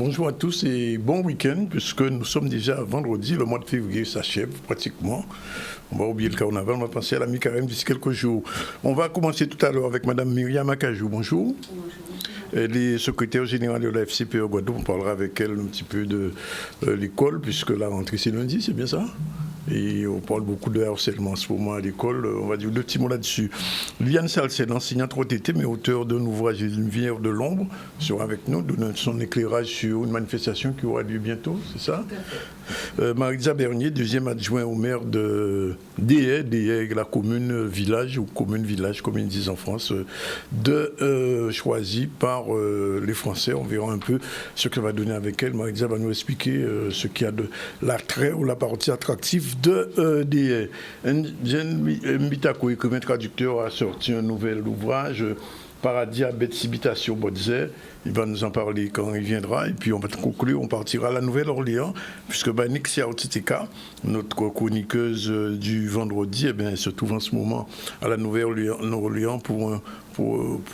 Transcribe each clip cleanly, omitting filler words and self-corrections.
bonjour à tous et bon week-end, puisque nous sommes déjà vendredi, le mois de février s'achève pratiquement. On va oublier le carnaval, on va passer à la mi-carême d'ici quelques jours. On va commencer tout à l'heure avec Mme Myriam Akajou. Bonjour. Bonjour. Elle est secrétaire générale de la FCPE Guadeloupe. On parlera avec elle un petit peu de l'école, puisque la rentrée c'est lundi, c'est bien ça? Et on parle beaucoup de harcèlement en ce moment à l'école. On va dire deux petits mots là-dessus. Liane Salcène, enseignante retraitée, mais auteur d'un ouvrage Lumière de l'ombre, sera avec nous, donnant son éclairage sur une manifestation qui aura lieu bientôt, c'est ça? Marisa Bernier, deuxième adjoint au maire de Déhay, la commune-village, ou commune-village, comme ils disent en France, choisie par les Français. On verra un peu ce que ça va donner avec elle. Marisa va nous expliquer ce qu'il y a de l'attrait ou la partie attractive de Déhay. Mbitako, écrivain traducteur, a sorti un nouvel ouvrage, Paradis à Betsibitation Bodze. Il va nous en parler quand il viendra. Et puis on va conclure, on partira à la Nouvelle-Orléans, puisque Nixia Otitika, notre chroniqueuse du vendredi, se trouve en ce moment à la Nouvelle-Orléans pour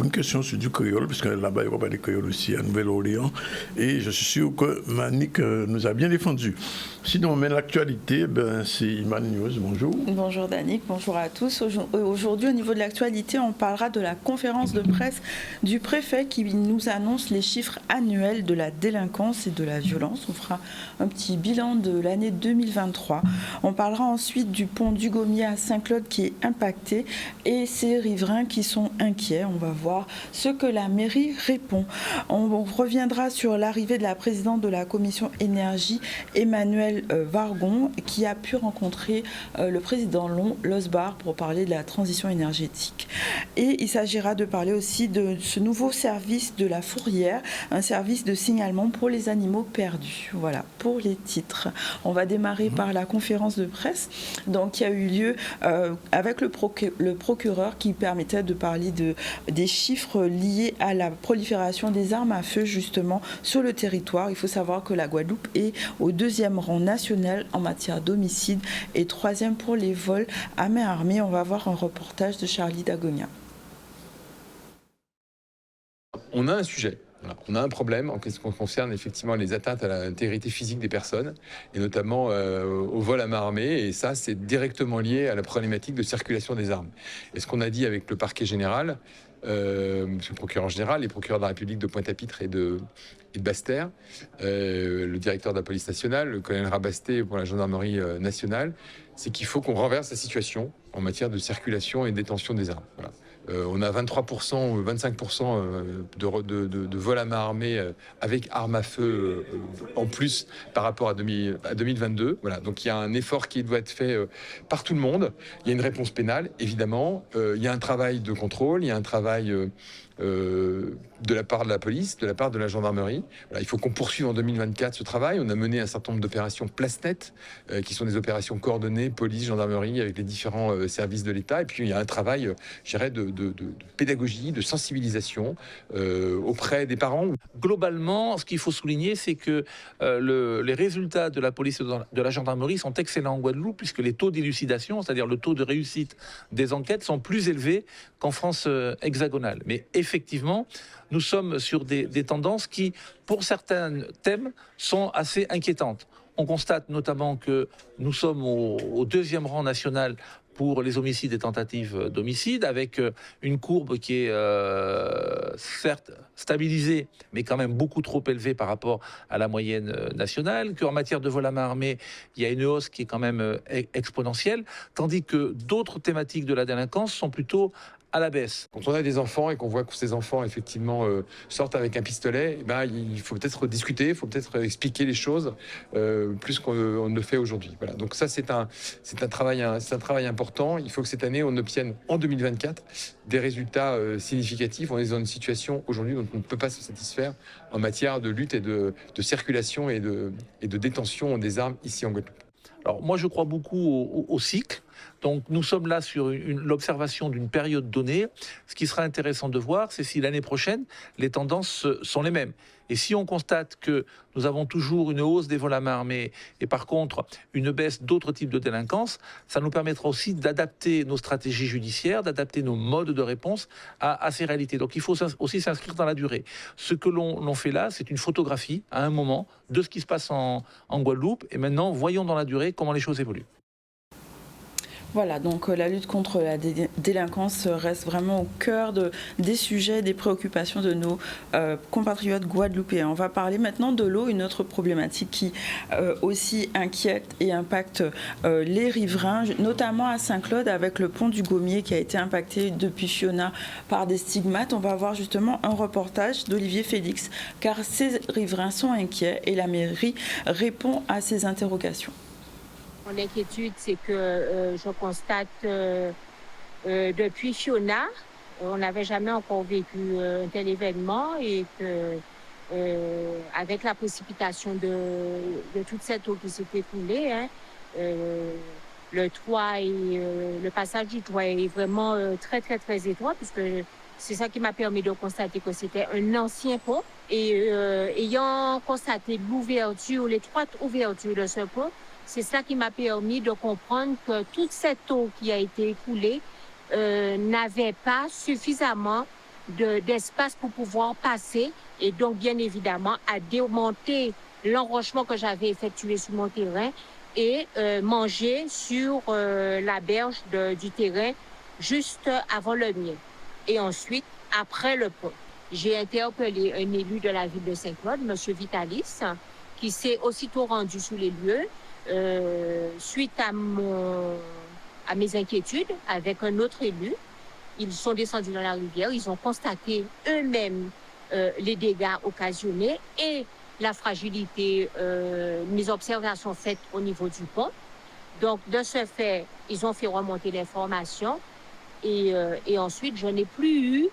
une question sur du créole, puisque là-bas, il y aura pas des créoles aussi à Nouvelle-Orléans. Et je suis sûr que Manik nous a bien défendu. Sinon, mais l'actualité, c'est Iman News. Bonjour. Bonjour Danick, bonjour à tous. Aujourd'hui, au niveau de l'actualité, on parlera de la conférence de presse du préfet qui nous annonce les chiffres annuels de la délinquance et de la violence. On fera un petit bilan de l'année 2023. On parlera ensuite du pont du Gommier à Saint-Claude qui est impacté et ses riverains qui sont inquiets. On va voir ce que la mairie répond. On reviendra sur l'arrivée de la présidente de la commission énergie, Emmanuel Vargon, qui a pu rencontrer le président Losbar pour parler de la transition énergétique. Et il s'agira de parler aussi de ce nouveau service de la fourrière, un service de signalement pour les animaux perdus. Voilà, pour les titres. On va démarrer par la conférence de presse qui a eu lieu avec le procureur qui permettait de parler des chiffres liés à la prolifération des armes à feu justement sur le territoire. Il faut savoir que la Guadeloupe est au 2e rang national en matière d'homicide et 3e pour les vols à main armée. On va voir un reportage de Charlie Dagonia. On a un sujet. Voilà. On a un problème en ce qui concerne effectivement les atteintes à l'intégrité physique des personnes, et notamment au vol à main armée, et ça c'est directement lié à la problématique de circulation des armes. Et ce qu'on a dit avec le parquet général, monsieur le procureur général, les procureurs de la République de Pointe-à-Pitre et de Basse-Terre, le directeur de la police nationale, le colonel Rabasté pour la gendarmerie nationale, c'est qu'il faut qu'on renverse la situation en matière de circulation et de détention des armes. Voilà. On a 23% ou 25% de vol à main armée avec armes à feu en plus par rapport à 2022. Voilà. Donc il y a un effort qui doit être fait par tout le monde. Il y a une réponse pénale, évidemment. Il y a un travail de contrôle, il y a un travail de la part de la police, de la part de la gendarmerie. Voilà, il faut qu'on poursuive en 2024 ce travail. On a mené un certain nombre d'opérations place-nette, qui sont des opérations coordonnées, police, gendarmerie, avec les différents services de l'État. Et puis il y a un travail, je dirais, de pédagogie, de sensibilisation auprès des parents. Globalement, ce qu'il faut souligner, c'est que les résultats de la police et de la gendarmerie sont excellents en Guadeloupe, puisque les taux d'élucidation, c'est-à-dire le taux de réussite des enquêtes, sont plus élevés qu'en France hexagonale. Mais effectivement, nous sommes sur des tendances qui, pour certains thèmes, sont assez inquiétantes. On constate notamment que nous sommes au 2e rang national pour les homicides et tentatives d'homicide, avec une courbe qui est certes stabilisée, mais quand même beaucoup trop élevée par rapport à la moyenne nationale, qu'en matière de vol à main armée, il y a une hausse qui est quand même exponentielle, tandis que d'autres thématiques de la délinquance sont plutôt à la baisse. Quand on a des enfants et qu'on voit que ces enfants effectivement sortent avec un pistolet, il faut peut-être discuter, il faut peut-être expliquer les choses plus qu'on ne le fait aujourd'hui. Voilà. Donc ça c'est un travail important. Il faut que cette année on obtienne en 2024 des résultats significatifs. On est dans une situation aujourd'hui dont on ne peut pas se satisfaire en matière de lutte et de circulation et de détention des armes ici en Guadeloupe. Alors moi je crois beaucoup au cycle. Donc nous sommes là sur l'observation d'une période donnée. Ce qui sera intéressant de voir, c'est si l'année prochaine, les tendances sont les mêmes. Et si on constate que nous avons toujours une hausse des vols à main armée et par contre une baisse d'autres types de délinquance, ça nous permettra aussi d'adapter nos stratégies judiciaires, d'adapter nos modes de réponse à ces réalités. Donc il faut aussi s'inscrire dans la durée. Ce que l'on fait là, c'est une photographie à un moment de ce qui se passe en Guadeloupe. Et maintenant, voyons dans la durée comment les choses évoluent. Voilà, donc la lutte contre la délinquance reste vraiment au cœur des sujets, des préoccupations de nos compatriotes guadeloupéens. On va parler maintenant de l'eau, une autre problématique qui aussi inquiète et impacte les riverains, notamment à Saint-Claude avec le pont du Gommier qui a été impacté depuis Fiona par des stigmates. On va voir justement un reportage d'Olivier Félix, car ces riverains sont inquiets et la mairie répond à ces interrogations. Mon inquiétude, c'est que je constate depuis Fiona, on n'avait jamais encore vécu un tel événement et que avec la précipitation de toute cette eau qui s'est écoulée, le toit et le passage du toit est vraiment très très très étroit puisque c'est ça qui m'a permis de constater que c'était un ancien pont et ayant constaté l'ouverture, l'étroite ouverture de ce pont, c'est ça qui m'a permis de comprendre que toute cette eau qui a été écoulée n'avait pas suffisamment d'espace pour pouvoir passer et donc bien évidemment à démonter l'enrochement que j'avais effectué sur mon terrain et manger sur la berge du terrain juste avant le mien. Et ensuite, après le pont, j'ai interpellé un élu de la ville de Saint-Claude, M. Vitalis, qui s'est aussitôt rendu sur les lieux. Suite à mes inquiétudes avec un autre élu, ils sont descendus dans la rivière, ils ont constaté eux-mêmes les dégâts occasionnés et la fragilité, mes observations faites au niveau du pont. Donc, de ce fait, ils ont fait remonter l'information et ensuite, je n'ai plus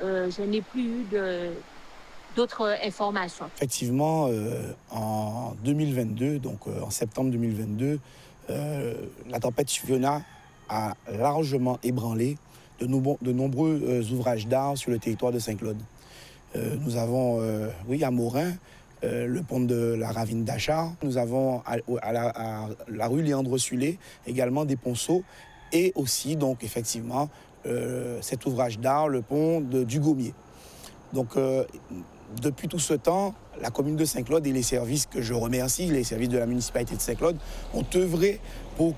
eu d'autres informations. Effectivement, en 2022, donc en septembre 2022, la tempête Fiona a largement ébranlé de nombreux ouvrages d'art sur le territoire de Saint-Claude. Nous avons, à Morin, le pont de la ravine d'Achard. Nous avons à la rue Léandre-Sulé également des ponceaux et aussi, donc, effectivement, cet ouvrage d'art, le pont du Gommier. Donc, depuis tout ce temps, la commune de Saint-Claude et les services que je remercie, les services de la municipalité de Saint-Claude, ont œuvré pour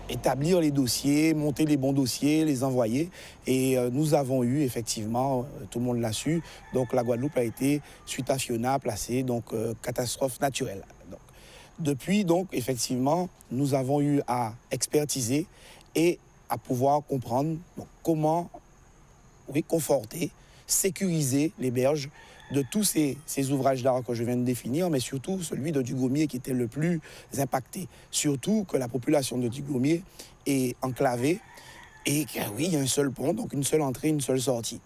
établir les dossiers, monter les bons dossiers, les envoyer. Et nous avons eu, effectivement, tout le monde l'a su, donc la Guadeloupe a été, suite à Fiona, placée catastrophe naturelle. Donc, depuis, effectivement, nous avons eu à expertiser et à pouvoir comprendre comment conforter, sécuriser les berges de tous ces ouvrages d'art que je viens de définir, mais surtout celui de Dugommier qui était le plus impacté. Surtout que la population de Dugommier est enclavée et qu'il y a un seul pont, donc une seule entrée, une seule sortie.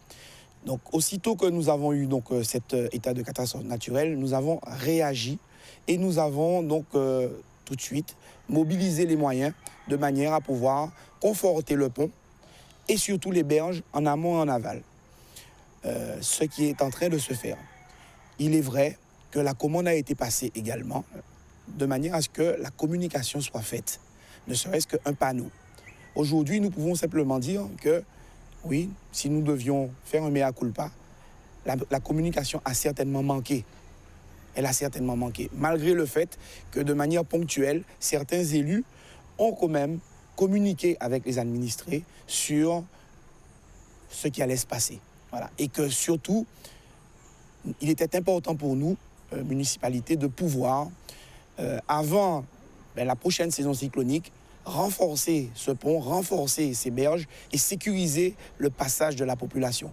Donc aussitôt que nous avons eu cet état de catastrophe naturelle, nous avons réagi et nous avons tout de suite mobilisé les moyens de manière à pouvoir conforter le pont et surtout les berges en amont et en aval. Ce qui est en train de se faire. Il est vrai que la commande a été passée également de manière à ce que la communication soit faite, ne serait-ce qu'un panneau. Aujourd'hui, nous pouvons simplement dire que, oui, si nous devions faire un mea culpa, la communication a certainement manqué. Elle a certainement manqué, malgré le fait que de manière ponctuelle, certains élus ont quand même communiqué avec les administrés sur ce qui allait se passer. Voilà. Et que surtout, il était important pour nous, municipalité, de pouvoir, avant la prochaine saison cyclonique, renforcer ce pont, renforcer ces berges et sécuriser le passage de la population.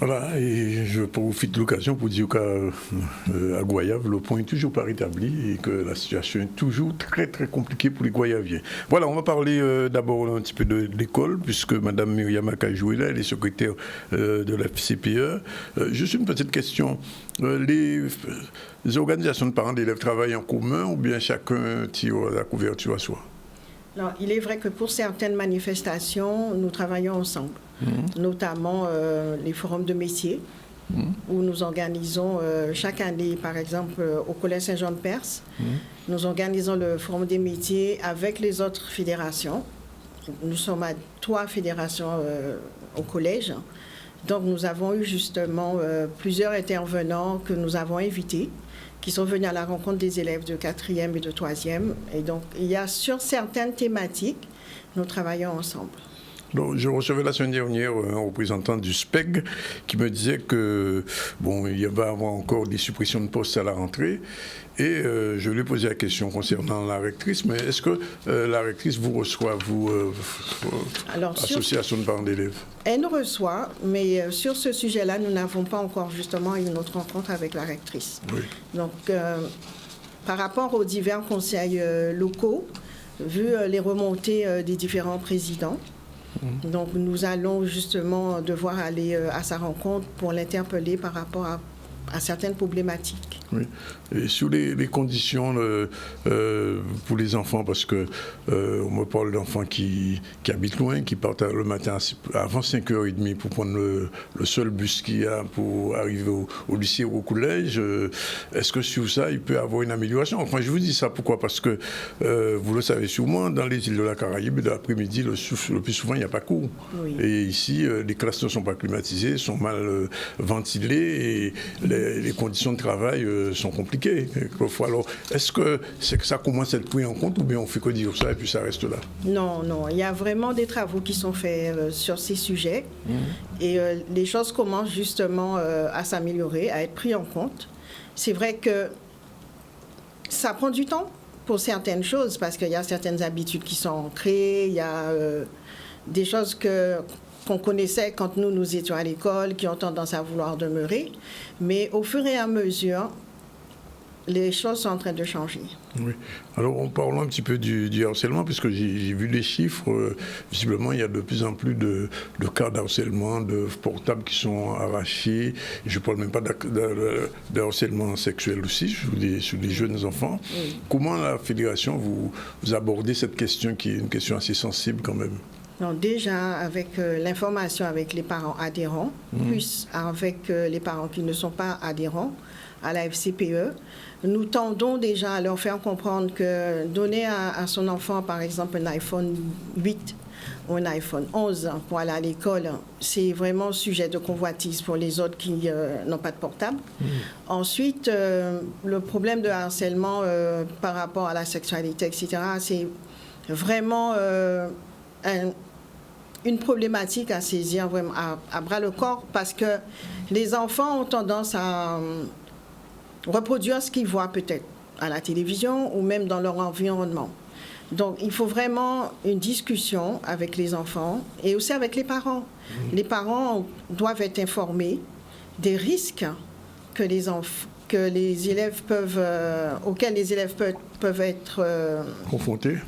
Voilà, et je profite de l'occasion pour dire qu'à Goyave, le pont n'est toujours pas rétabli et que la situation est toujours très très compliquée pour les Goyaviens. Voilà, on va parler d'abord un petit peu de l'école, puisque Mme Myriam Akajou est là, elle est secrétaire de la FCPE. Juste une petite question. Les organisations de parents d'élèves travaillent en commun ou bien chacun tire la couverture à soi? Alors, il est vrai que pour certaines manifestations, nous travaillons ensemble, notamment les forums de métiers, où nous organisons chaque année, par exemple, au Collège Saint-Jean-de-Perse, nous organisons le forum des métiers avec les autres fédérations. Nous sommes à 3 fédérations au collège. Donc, nous avons eu justement plusieurs intervenants que nous avons invités, qui sont venus à la rencontre des élèves de 4e et de 3e. Et donc, il y a sur certaines thématiques, nous travaillons ensemble. Donc, je recevais la semaine dernière un représentant du SPEG qui me disait que, bon, il va y avoir encore des suppressions de postes à la rentrée. Et je lui ai posé la question concernant la rectrice, mais est-ce que la rectrice vous reçoit, vous, association de parents d'élèves? Elle nous reçoit, mais sur ce sujet-là, nous n'avons pas encore justement eu notre rencontre avec la rectrice. Oui. Donc, par rapport aux divers conseils locaux, vu les remontées des différents présidents, donc nous allons justement devoir aller à sa rencontre pour l'interpeller par rapport à certaines problématiques. Oui. Et sur les conditions pour les enfants, parce que on me parle d'enfants qui habitent loin, qui partent le matin avant 5h30 pour prendre le seul bus qu'il y a pour arriver au lycée ou au collège. Est-ce que sur ça, il peut y avoir une amélioration? Enfin, je vous dis ça pourquoi? Parce que vous le savez sûrement, dans les îles de la Caraïbe, l'après-midi, le plus souvent, il n'y a pas cours. Oui. Et ici, les classes ne sont pas climatisées, sont mal ventilées et les conditions de travail sont compliquées. Alors, est-ce que ça commence à être pris en compte ou bien on fait que dire ça et puis ça reste là? Non, il y a vraiment des travaux qui sont faits sur ces sujets et les choses commencent justement à s'améliorer, à être pris en compte. C'est vrai que ça prend du temps pour certaines choses parce qu'il y a certaines habitudes qui sont ancrées, il y a des choses qu'on connaissait quand nous étions à l'école, qui ont tendance à vouloir demeurer, mais au fur et à mesure, les choses sont en train de changer. Oui. Alors, en parlant un petit peu du harcèlement, puisque j'ai vu les chiffres, visiblement, il y a de plus en plus de cas d'harcèlement, de portables qui sont arrachés. Je ne parle même pas de harcèlement sexuel aussi, sur les jeunes enfants. Oui. Comment la fédération, vous abordez cette question qui est une question assez sensible quand même? Donc déjà, avec l'information avec les parents adhérents, plus avec les parents qui ne sont pas adhérents à la FCPE, nous tendons déjà à leur faire comprendre que donner à son enfant, par exemple, un iPhone 8 ou un iPhone 11 pour aller à l'école, c'est vraiment sujet de convoitise pour les autres qui n'ont pas de portable. Ensuite, le problème de harcèlement par rapport à la sexualité, etc., c'est vraiment une problématique à saisir vraiment à bras le corps parce que les enfants ont tendance à reproduire ce qu'ils voient peut-être à la télévision ou même dans leur environnement. Donc, il faut vraiment une discussion avec les enfants et aussi avec les parents. Les parents doivent être informés des risques que les élèves peuvent, auxquels les élèves peuvent être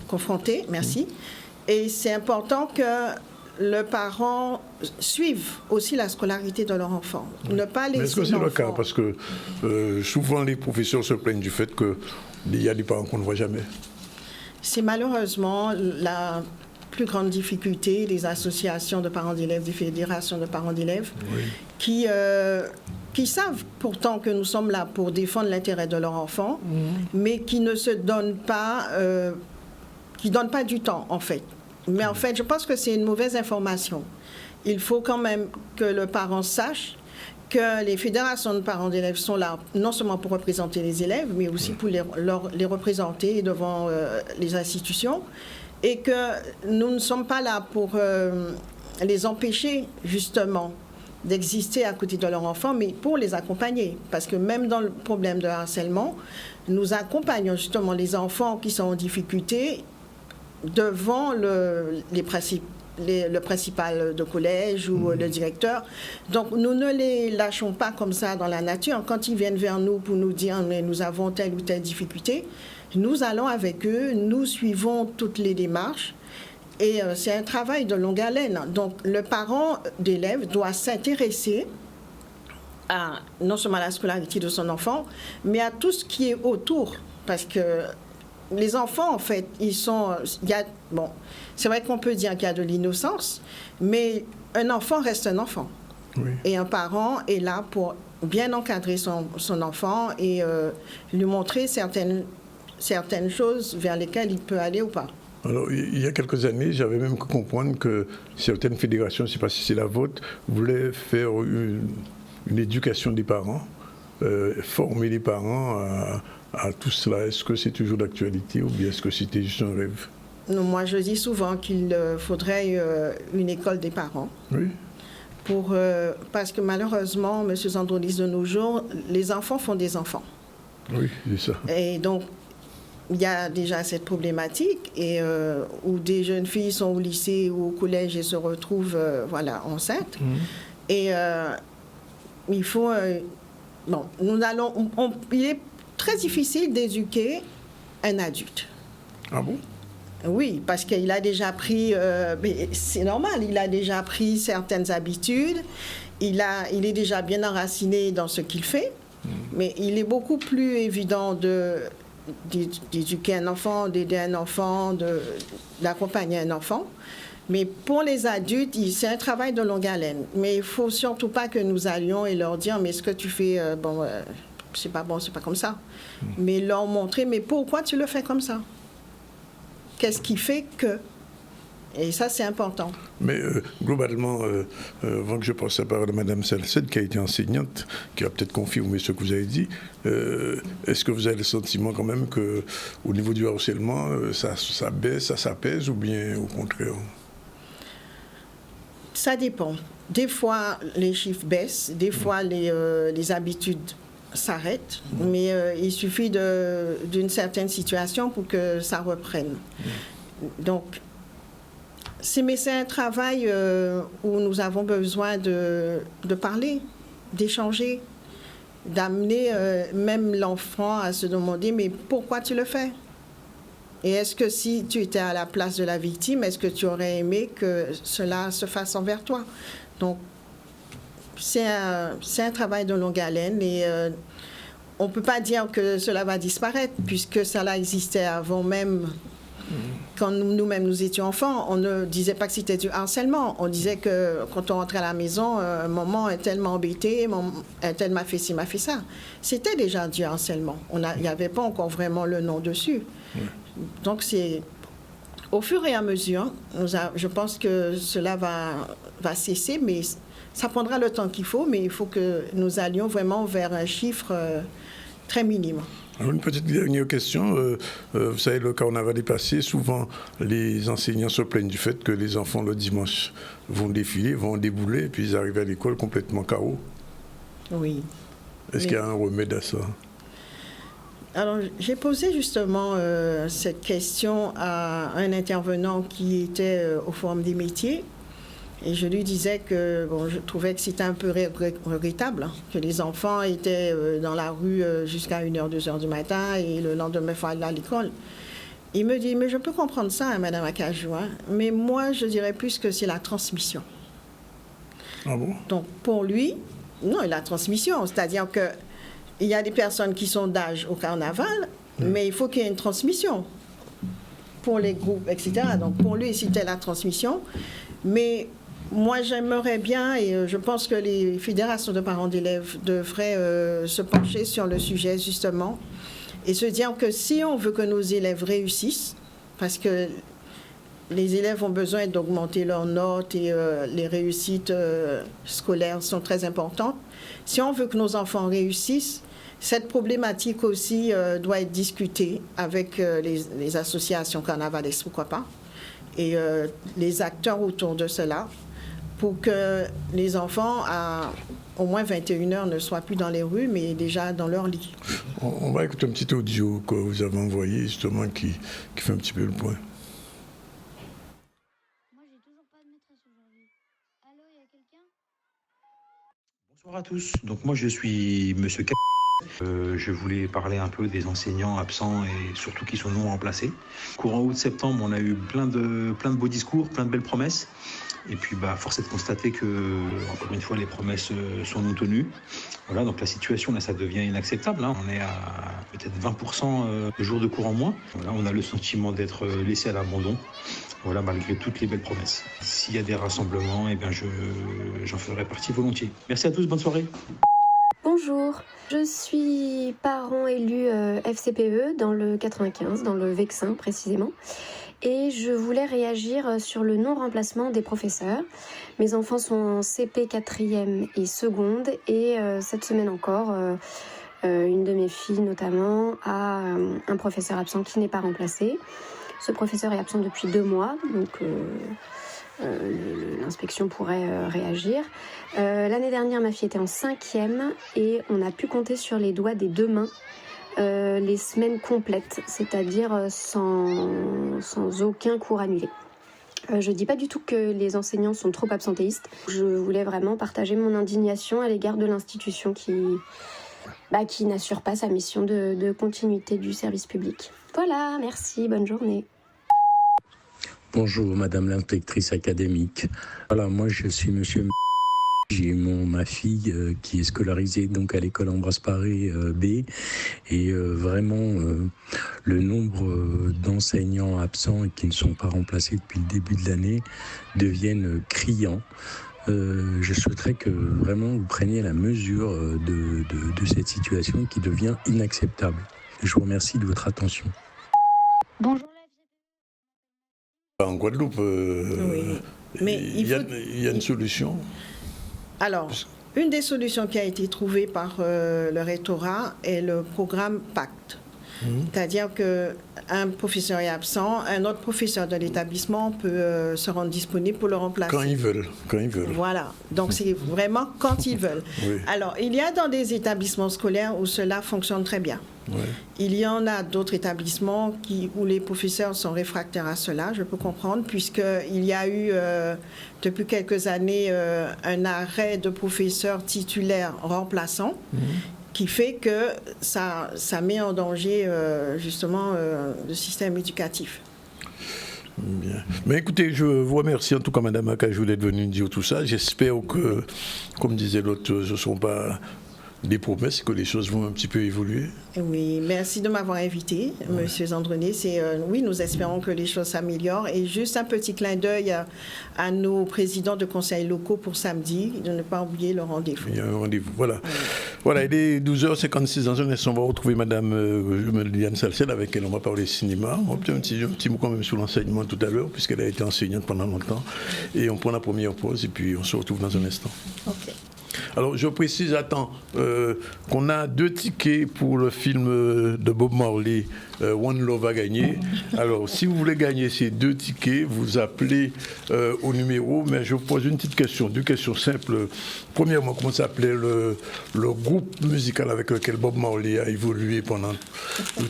confrontés. Merci. Et c'est important que le parent suive aussi la scolarité de leur enfant. Ne pas laisser. Mais est-ce que c'est le cas? Parce que souvent les professeurs se plaignent du fait qu'il y a des parents qu'on ne voit jamais. C'est malheureusement la plus grande difficulté des associations de parents d'élèves, des fédérations de parents d'élèves, qui savent pourtant que nous sommes là pour défendre l'intérêt de leur enfant, mais qui ne se donnent pas, qui donnent pas du temps en fait. Mais en fait, je pense que c'est une mauvaise information. Il faut quand même que le parent sache que les fédérations de parents d'élèves sont là non seulement pour représenter les élèves, mais aussi pour les représenter devant les institutions, et que nous ne sommes pas là pour les empêcher, justement, d'exister à côté de leur enfant, mais pour les accompagner. Parce que même dans le problème de harcèlement, nous accompagnons justement les enfants qui sont en difficulté devant le principal de collège ou le directeur. Donc, nous ne les lâchons pas comme ça dans la nature. Quand ils viennent vers nous pour nous dire « mais nous avons telle ou telle difficulté », nous allons avec eux, nous suivons toutes les démarches et c'est un travail de longue haleine. Donc, le parent d'élève doit s'intéresser à non seulement à la scolarité de son enfant, mais à tout ce qui est autour, parce que les enfants, en fait, il y a bon, c'est vrai qu'on peut dire qu'il y a de l'innocence, mais un enfant reste un enfant. Oui. Et un parent est là pour bien encadrer son enfant et lui montrer certaines choses vers lesquelles il peut aller ou pas. Alors, il y a quelques années, j'avais même cru comprendre que certaines fédérations, je ne sais pas si c'est la vôtre, voulaient faire une éducation des parents, former les parents à tout cela. Est-ce que c'est toujours d'actualité ou bien est-ce que c'était juste un rêve? Non, moi, je dis souvent qu'il faudrait une école des parents. Oui. Parce que malheureusement, M. Zandronis, de nos jours, les enfants font des enfants. Oui, c'est ça. Et donc, il y a déjà cette problématique où des jeunes filles sont au lycée ou au collège et se retrouvent enceintes. Et il faut... il est très difficile d'éduquer un adulte. Ah bon? Oui, parce qu'il a déjà pris... mais c'est normal, il a déjà pris certaines habitudes. Il est déjà bien enraciné dans ce qu'il fait. Mais il est beaucoup plus évident d'éduquer un enfant, d'aider un enfant, d'accompagner un enfant. Mais pour les adultes, c'est un travail de longue haleine. Mais il ne faut surtout pas que nous allions et leur dire, mais ce que tu fais, c'est pas bon, c'est pas comme ça. Mais leur montrer, mais pourquoi tu le fais comme ça? Qu'est-ce qui fait que... Et ça, c'est important. Mais globalement, avant que je passe la parole à Mme Salced, qui a été enseignante, qui va peut-être confirmer ce que vous avez dit, est-ce que vous avez le sentiment quand même qu'au niveau du harcèlement, ça baisse, ça s'apaise ou bien au contraire? Ça dépend. Des fois, les chiffres baissent, des fois, les habitudes s'arrêtent, mais il suffit d'une certaine situation pour que ça reprenne. Donc, c'est un travail où nous avons besoin de parler, d'échanger, d'amener même l'enfant à se demander mais pourquoi tu le fais? Et est-ce que si tu étais à la place de la victime, est-ce que tu aurais aimé que cela se fasse envers toi? Donc, c'est un travail de longue haleine et on ne peut pas dire que cela va disparaître puisque cela existait avant même. Quand nous-mêmes nous étions enfants, on ne disait pas que c'était du harcèlement. On disait que quand on rentrait à la maison, maman est tellement embêtée, elle m'a fait ci, m'a fait ça. C'était déjà du harcèlement. Il n'y avait pas encore vraiment le nom dessus. Donc c'est au fur et à mesure, je pense que cela va cesser, mais ça prendra le temps qu'il faut, mais il faut que nous allions vraiment vers un chiffre très minime. Alors une petite dernière question. Vous savez, le carnaval est passé. Souvent, les enseignants se plaignent du fait que les enfants, le dimanche, vont défiler, vont débouler, et puis ils arrivent à l'école complètement KO. Oui. Est-ce qu'il y a un remède à ça? Alors, j'ai posé justement cette question à un intervenant qui était au Forum des métiers. Et je lui disais que je trouvais que c'était un peu regrettable, que les enfants étaient dans la rue jusqu'à 1h, 2h du matin et le lendemain, il faut aller à l'école. Il me dit, mais je peux comprendre ça, hein, Madame Akajou, hein, mais moi, je dirais plus que c'est la transmission. Ah bon? Donc, pour lui, non, la transmission, c'est-à-dire qu'il y a des personnes qui sont d'âge au carnaval, mais il faut qu'il y ait une transmission pour les groupes, etc. Donc, pour lui, c'était la transmission, mais... Moi, j'aimerais bien, et je pense que les fédérations de parents d'élèves devraient se pencher sur le sujet, justement, et se dire que si on veut que nos élèves réussissent, parce que les élèves ont besoin d'augmenter leurs notes et les réussites scolaires sont très importantes, si on veut que nos enfants réussissent, cette problématique aussi doit être discutée avec les associations carnavalesques, pourquoi pas, et les acteurs autour de cela, pour que les enfants, à au moins 21h, ne soient plus dans les rues, mais déjà dans leur lit. On va écouter un petit audio que vous avez envoyé, justement, qui fait un petit peu le point. Moi, j'ai toujours pas de maîtresse aujourd'hui. Allô, il y a quelqu'un? Bonsoir à tous. Donc moi, je suis Monsieur K. Je voulais parler un peu des enseignants absents et surtout qui sont non remplacés. Courant août-septembre, on a eu plein de beaux discours, plein de belles promesses. Et puis, force est de constater que, encore une fois, les promesses sont non tenues. Voilà, donc la situation, là, ça devient inacceptable. On est à peut-être 20% de jours de cours en moins. Voilà, on a le sentiment d'être laissé à l'abandon. Voilà, malgré toutes les belles promesses. S'il y a des rassemblements, j'en ferai partie volontiers. Merci à tous, bonne soirée. Bonjour, je suis parent élu FCPE dans le 95, dans le Vexin précisément. Et je voulais réagir sur le non-remplacement des professeurs. Mes enfants sont en CP 4e et seconde et cette semaine encore, une de mes filles notamment a un professeur absent qui n'est pas remplacé. Ce professeur est absent depuis 2 mois, donc l'inspection pourrait réagir. L'année dernière, ma fille était en 5e et on a pu compter sur les doigts des 2 mains les semaines complètes, c'est-à-dire sans aucun cours annulé. Je dis pas du tout que les enseignants sont trop absentéistes. Je voulais vraiment partager mon indignation à l'égard de l'institution qui n'assure pas sa mission de continuité du service public. Voilà, merci, bonne journée. Bonjour Madame l'inspectrice académique. Voilà, moi je suis Monsieur. J'ai ma fille qui est scolarisée donc à l'école Ambroise Paré B et vraiment le nombre d'enseignants absents et qui ne sont pas remplacés depuis le début de l'année deviennent criants. Je souhaiterais que vraiment vous preniez la mesure de cette situation qui devient inacceptable. Je vous remercie de votre attention. Bonjour. En Guadeloupe, Oui. Mais il y a une solution. Alors, une des solutions qui a été trouvée par le rectorat est le programme PACT. C'est-à-dire qu'un professeur est absent, un autre professeur de l'établissement peut se rendre disponible pour le remplacer. Quand ils veulent. Voilà. Donc, c'est vraiment quand ils veulent. Oui. Alors, il y a dans des établissements scolaires où cela fonctionne très bien. Ouais. Il y en a d'autres établissements où les professeurs sont réfractaires à cela, je peux comprendre, puisqu'il y a eu depuis quelques années un arrêt de professeurs titulaires remplaçants qui fait que ça met en danger justement le système éducatif. Bien. Mais écoutez, je vous remercie en tout cas Madame Akajou d'être venue dire tout ça. J'espère que, comme disait l'autre, ce ne sont pas des promesses, que les choses vont un petit peu évoluer. Oui, merci de m'avoir invité, Monsieur Zandroné. Oui, nous espérons que les choses s'améliorent. Et juste un petit clin d'œil à nos présidents de conseils locaux pour samedi, de ne pas oublier le rendez-vous. Il y a un rendez-vous, voilà. Voilà, il est 12h56 dans un instant. On va retrouver Madame Liane Salcel, avec elle on va parler cinéma. On va peut-être un petit mot quand même sur l'enseignement tout à l'heure, puisqu'elle a été enseignante pendant longtemps. Et on prend la première pause et puis on se retrouve dans un instant. Ok. Alors, je précise, qu'on a 2 tickets pour le film de Bob Marley, One Love à gagner. Alors, si vous voulez gagner ces 2 tickets, vous appelez au numéro, mais je vous pose une petite question, 2 questions simples. Premièrement, comment s'appelait le groupe musical avec lequel Bob Marley a évolué pendant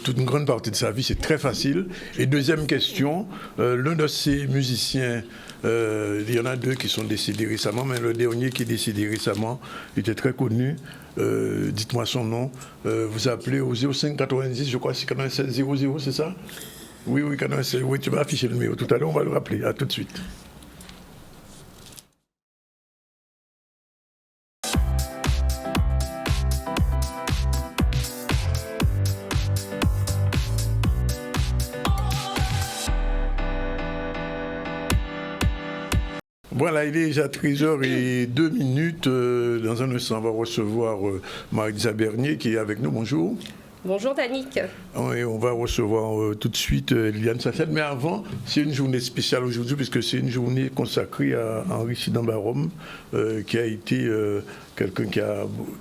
toute une grande partie de sa vie? C'est très facile. Et deuxième question, l'un de ces musiciens, il y en a 2 qui sont décédés récemment, mais le dernier qui est décédé récemment était très connu. Dites-moi son nom. Vous appelez au 05 90, je crois que c'est 97 00, c'est ça? Oui, 97. Oui, tu vas afficher le numéro tout à l'heure, on va le rappeler. À tout de suite. Voilà, il est déjà 13h02. Dans un instant, on va recevoir Marie-Lisa Bernier qui est avec nous. Bonjour. Bonjour Danick. Et on va recevoir tout de suite Liane Sassel. Mais avant, c'est une journée spéciale aujourd'hui puisque c'est une journée consacrée à Henri Sidambarom, qui a été quelqu'un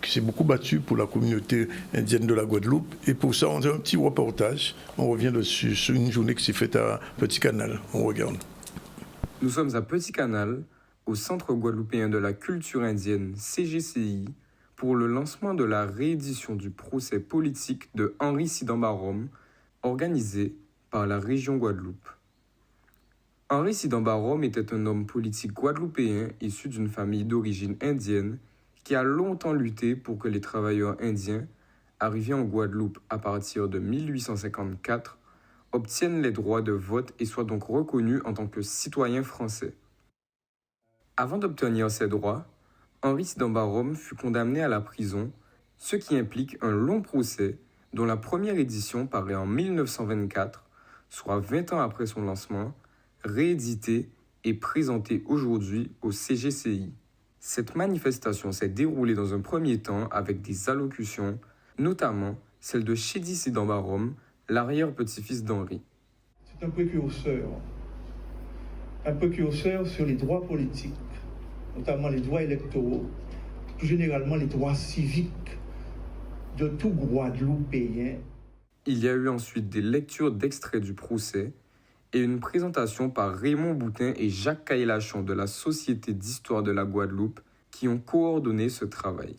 qui s'est beaucoup battu pour la communauté indienne de la Guadeloupe. Et pour ça, on a un petit reportage. On revient dessus sur une journée qui s'est faite à Petit Canal. On regarde. Nous sommes à Petit Canal, au Centre guadeloupéen de la culture indienne CGCI, pour le lancement de la réédition du procès politique de Henri Sidambarom, organisé par la région Guadeloupe. Henri Sidambarom était un homme politique guadeloupéen issu d'une famille d'origine indienne qui a longtemps lutté pour que les travailleurs indiens, arrivés en Guadeloupe à partir de 1854, obtiennent les droits de vote et soient donc reconnus en tant que citoyens français. Avant d'obtenir ses droits, Henri Sidambarom fut condamné à la prison, ce qui implique un long procès dont la première édition paraît en 1924, soit 20 ans après son lancement, réédité et présenté aujourd'hui au CGCI. Cette manifestation s'est déroulée dans un premier temps avec des allocutions, notamment celle de Chédi Sidambarom, l'arrière-petit-fils d'Henri. C'est un précurseur sur les droits politiques, notamment les droits électoraux, plus généralement les droits civiques de tout Guadeloupéen. Il y a eu ensuite des lectures d'extraits du procès et une présentation par Raymond Boutin et Jacques Caillachon de la Société d'histoire de la Guadeloupe qui ont coordonné ce travail.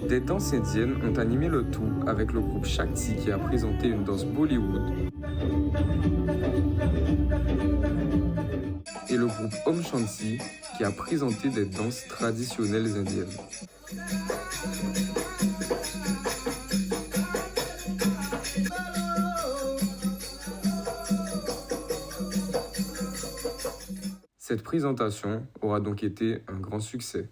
Des danses indiennes ont animé le tout avec le groupe Shakti qui a présenté une danse Bollywood et le groupe Om Shanti qui a présenté des danses traditionnelles indiennes. Cette présentation aura donc été un grand succès.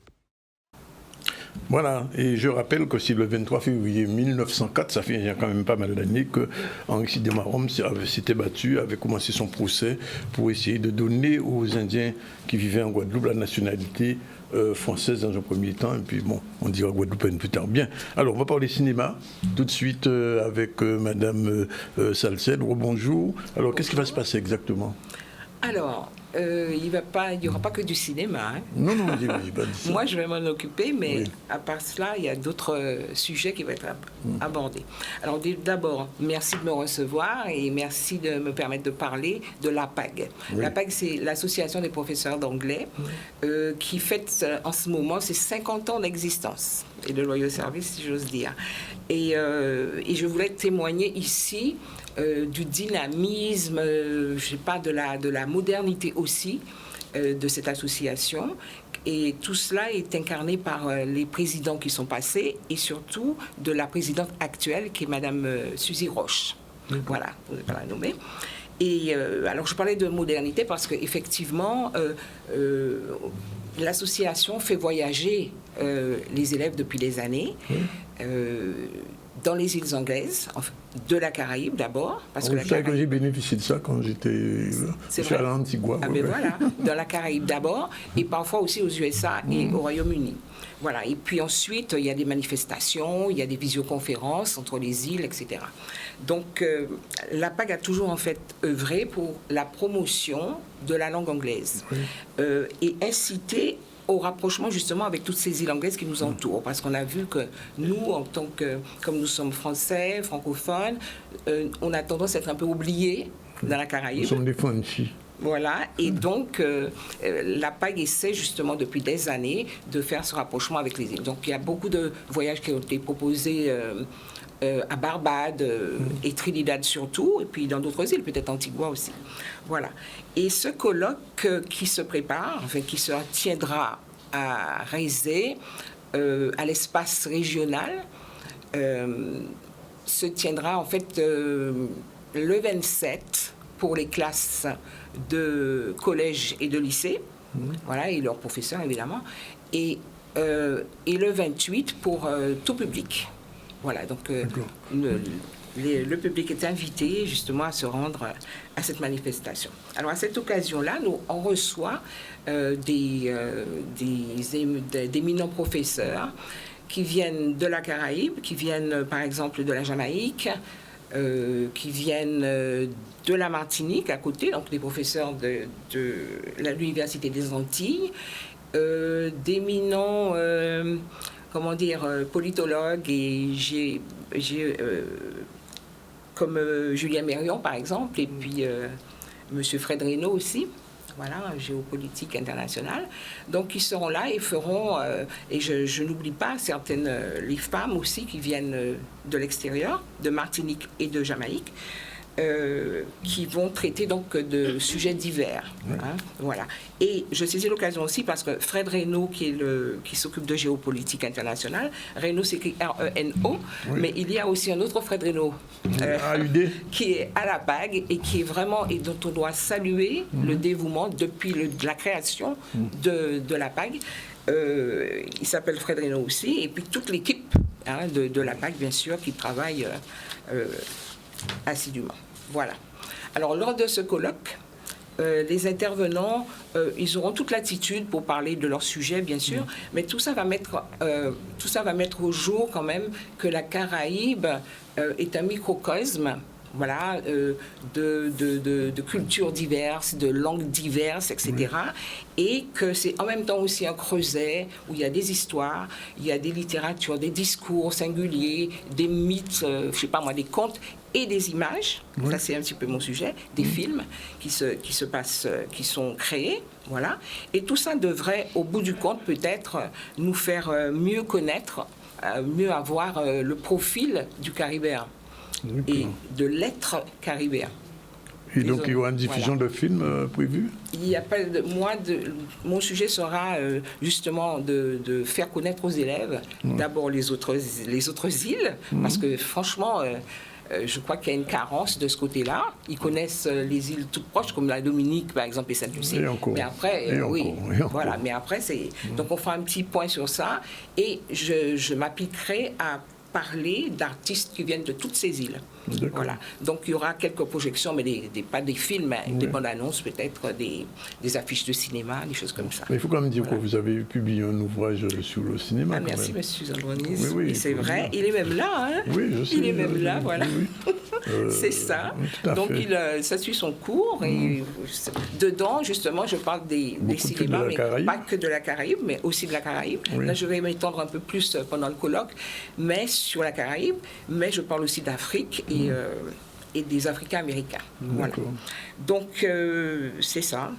Voilà, et je rappelle que si le 23 février 1904, ça fait il y a quand même pas mal d'années que Henri Sidambarom s'était battu, avait commencé son procès pour essayer de donner aux Indiens qui vivaient en Guadeloupe la nationalité française dans un premier temps, et puis bon, on dira guadeloupéenne plus tard. Bien, alors on va parler cinéma, tout de suite avec Madame Salcède. Bonjour. Alors qu'est-ce qui va se passer exactement? Alors, il n'y aura pas que du cinéma. Hein. Non, dis pas de ça. Moi, je vais m'en occuper, mais à part cela, il y a d'autres sujets qui vont être abordés. Alors, d'abord, merci de me recevoir et merci de me permettre de parler de l'APAG. Oui. L'APAG, c'est l'Association des professeurs d'anglais qui fête en ce moment ses 50 ans d'existence et de loyaux services, si j'ose dire. Et je voulais témoigner ici du dynamisme, je sais pas, de la modernité aussi de cette association. Et tout cela est incarné par les présidents qui sont passés et surtout de la présidente actuelle qui est Madame Suzy Roche. Voilà, vous n'avez pas la nommer. Et alors je parlais de modernité parce qu'effectivement, l'association fait voyager les élèves depuis des années. Dans les îles anglaises, de la Caraïbe d'abord. Parce que j'ai bénéficié de ça quand j'étais à l'Antigua. Ah ben voilà, dans la Caraïbe d'abord, et parfois aussi aux USA et au Royaume-Uni. Voilà. Et puis ensuite, il y a des manifestations, il y a des visioconférences entre les îles, etc. Donc, l'APAG a toujours en fait œuvré pour la promotion de la langue anglaise et incité au rapprochement justement avec toutes ces îles anglaises qui nous entourent, parce qu'on a vu que nous, en tant que, comme nous sommes français, francophones, on a tendance à être un peu oubliés dans la Caraïbe. Nous sommes des Frenchies. Voilà, et donc l'APAG essaie justement depuis des années de faire ce rapprochement avec les îles. Donc il y a beaucoup de voyages qui ont été proposés à Barbade et Trinidad surtout, et puis dans d'autres îles, peut-être Antigua aussi. Voilà. Et ce colloque qui se prépare, enfin qui se tiendra à Rézé, à l'espace régional, se tiendra en fait le 27 pour les classes de collège et de lycée, voilà, et leurs professeurs évidemment, et le 28 pour tout public. Voilà, donc le public est invité justement à se rendre à cette manifestation. Alors à cette occasion-là, on reçoit d'éminents professeurs qui viennent de la Caraïbe, qui viennent par exemple de la Jamaïque, qui viennent de la Martinique à côté, donc des professeurs de l'Université des Antilles, d'éminents politologues et comme Julien Mérion par exemple, et puis Monsieur Fred Reynaud aussi, voilà, géopolitique internationale. Donc ils seront là et feront, et je n'oublie pas les femmes aussi qui viennent de l'extérieur, de Martinique et de Jamaïque, qui vont traiter donc de sujets divers. Hein, voilà. Et je saisis l'occasion aussi parce que Fred Reynaud, qui s'occupe de géopolitique internationale, Reynaud s'écrit R-E-N-O, mais il y a aussi un autre Fred Reynaud qui est à la PAG et qui est vraiment, et dont on doit saluer le dévouement depuis la création de la PAG. Il s'appelle Fred Reynaud aussi, et puis toute l'équipe de la PAG, bien sûr, qui travaille assidûment. Voilà. Alors, lors de ce colloque, les intervenants, ils auront toute l'attitude pour parler de leur sujet, bien sûr, mais tout ça va mettre au jour quand même que la Caraïbe est un microcosme, voilà, de cultures diverses, de langues diverses, etc. Et que c'est en même temps aussi un creuset où il y a des histoires, il y a des littératures, des discours singuliers, des mythes, je sais pas moi, des contes et des images. Ça, c'est un petit peu mon sujet, des films qui se passent, qui sont créés, voilà. Et tout ça devrait, au bout du compte, peut-être nous faire mieux connaître, mieux avoir le profil du Caribéen. Et de l'être caribéen. Et donc il y aura une diffusion de films prévue? Il n'y a pas de... mon sujet sera justement de faire connaître aux élèves d'abord les autres îles, parce que franchement... je crois qu'il y a une carence de ce côté-là. Ils connaissent les îles toutes proches, comme la Dominique, par exemple, et Sainte-Lucie. Mais après, voilà. Mais après, c'est... Donc, on fera un petit point sur ça. Et je m'appliquerai à parler d'artistes qui viennent de toutes ces îles. Voilà. Donc il y aura quelques projections, mais pas des films, des bandes annonces, peut-être des affiches de cinéma, des choses comme ça. Mais il faut quand même dire que vous avez publié un ouvrage sur le cinéma. Ah, merci, monsieur Zandronis. Oui, c'est vrai. Il est même là. Hein. Oui, je sais. Il est même là, voilà. C'est ça. Donc ça suit son cours. Et dedans, justement, je parle des cinémas, mais pas que de la Caraïbe, mais aussi de la Caraïbe. Là, je vais m'étendre un peu plus pendant le colloque, mais sur la Caraïbe, mais je parle aussi d'Afrique et des Africains américains. Voilà. Donc, c'est ça.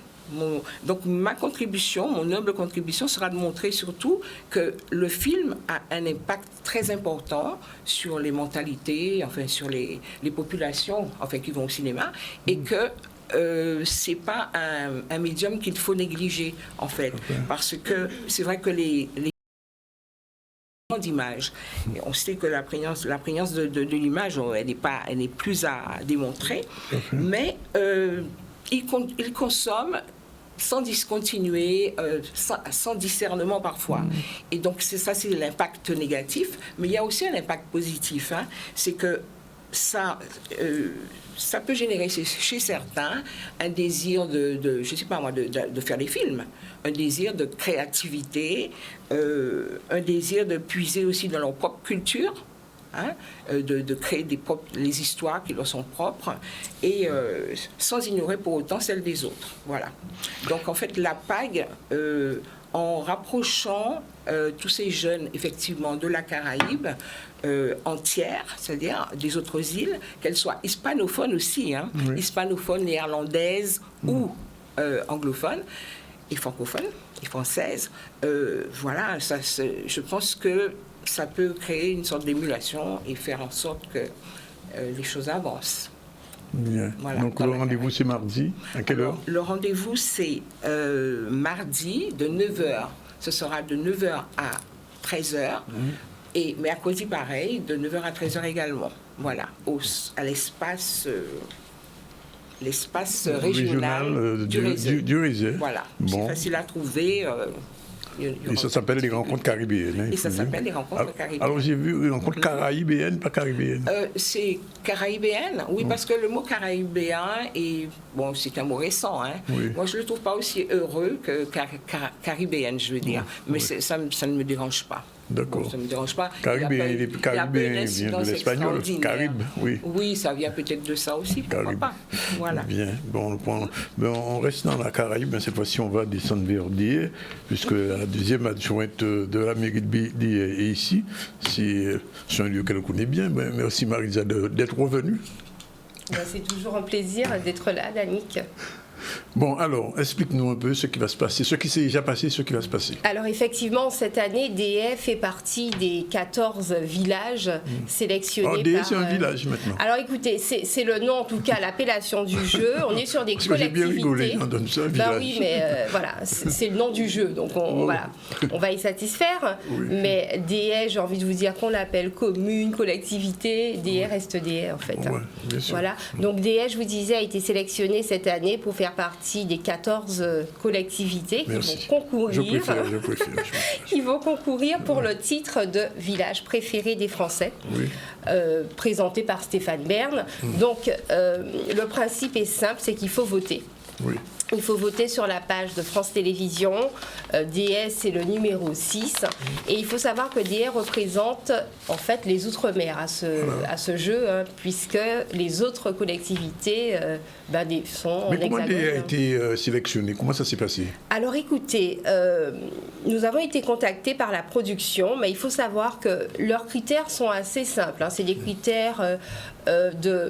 Donc, ma contribution, mon humble contribution sera de montrer surtout que le film a un impact très important sur les mentalités, enfin, sur les populations qui vont au cinéma, et que c'est pas un médium qu'il faut négliger, en fait. Parce que c'est vrai que les d'image. On sait que la prégnance de l'image, elle n'est plus à démontrer, mais il consomme sans discontinuer, sans discernement parfois. Et donc c'est l'impact négatif, mais il y a aussi un impact positif. Hein. C'est que ça peut générer chez certains un désir je sais pas moi, de faire des films, un désir de créativité, un désir de puiser aussi dans leur propre culture, hein, de créer les histoires qui leur sont propres, et sans ignorer pour autant celles des autres. Voilà. Donc en fait, la PAG, en rapprochant tous ces jeunes, effectivement, de la Caraïbe entière, c'est-à-dire des autres îles, qu'elles soient hispanophones aussi, hein, hispanophones, néerlandaises ou anglophones, et francophones, et françaises. Voilà, je pense que ça peut créer une sorte d'émulation et faire en sorte que les choses avancent. Bien. Voilà, donc le rendez-vous c'est mardi, à quelle heure? Le rendez-vous c'est mardi de 9h. Ce sera de 9h à 13h. Et mercredi pareil, de 9h à 13h également. Voilà, à l'espace régional du Rézé. Voilà, c'est facile à trouver. Et ça s'appelle les rencontres caribéennes. Et ça s'appelle les rencontres caribéennes. Alors j'ai vu les rencontres caraïbéennes, pas caribéennes. C'est caraïbéenne, oui, parce que le mot caraïbéen c'est un mot récent. Hein. Moi, je ne le trouve pas aussi heureux que caribéenne, je veux dire. Mais ça ne me dérange pas. D'accord. Ça ne me dérange pas. Caribéen vient de l'espagnol. Caribe, oui. Oui, ça vient peut-être de ça aussi, pourquoi pas. Voilà. Bien. Bon, on reste dans la Caraïbe, mais cette fois-ci, on va descendre vers Die, puisque la deuxième adjointe de la mairie de Die est ici. C'est un lieu qu'elle connaît bien. Merci Marisa d'être revenue. C'est toujours un plaisir d'être là, Danick. Bon, alors, explique-nous un peu ce qui va se passer, ce qui s'est déjà passé, ce qui va se passer. Alors effectivement, cette année, DEA fait partie des 14 villages sélectionnés. Alors, DEA, c'est un village maintenant. Alors écoutez, c'est le nom, en tout cas, l'appellation du jeu. On est sur des collectivités. J'ai bien rigolé, on donne ça un village. Oui, mais voilà, c'est le nom du jeu, donc voilà, on va y satisfaire. Oui. Mais DEA, j'ai envie de vous dire qu'on l'appelle commune, collectivité, DEA reste DEA en fait. Ouais, bien sûr. Voilà. Donc DEA, je vous disais, a été sélectionné cette année pour faire partie des 14 collectivités qui vont concourir. Je préfère. Qui vont concourir pour le titre de village préféré des Français, présenté par Stéphane Bern. Donc le principe est simple, c'est qu'il faut voter. Oui. Il faut voter sur la page de France Télévisions. DEA, c'est le numéro 6. Et il faut savoir que DEA représente en fait les Outre-mer à ce jeu, hein, puisque les autres collectivités sont en hexagone. Mais comment DEA a été sélectionné? Comment ça s'est passé? Alors écoutez, nous avons été contactés par la production, mais il faut savoir que leurs critères sont assez simples. Hein. C'est des critères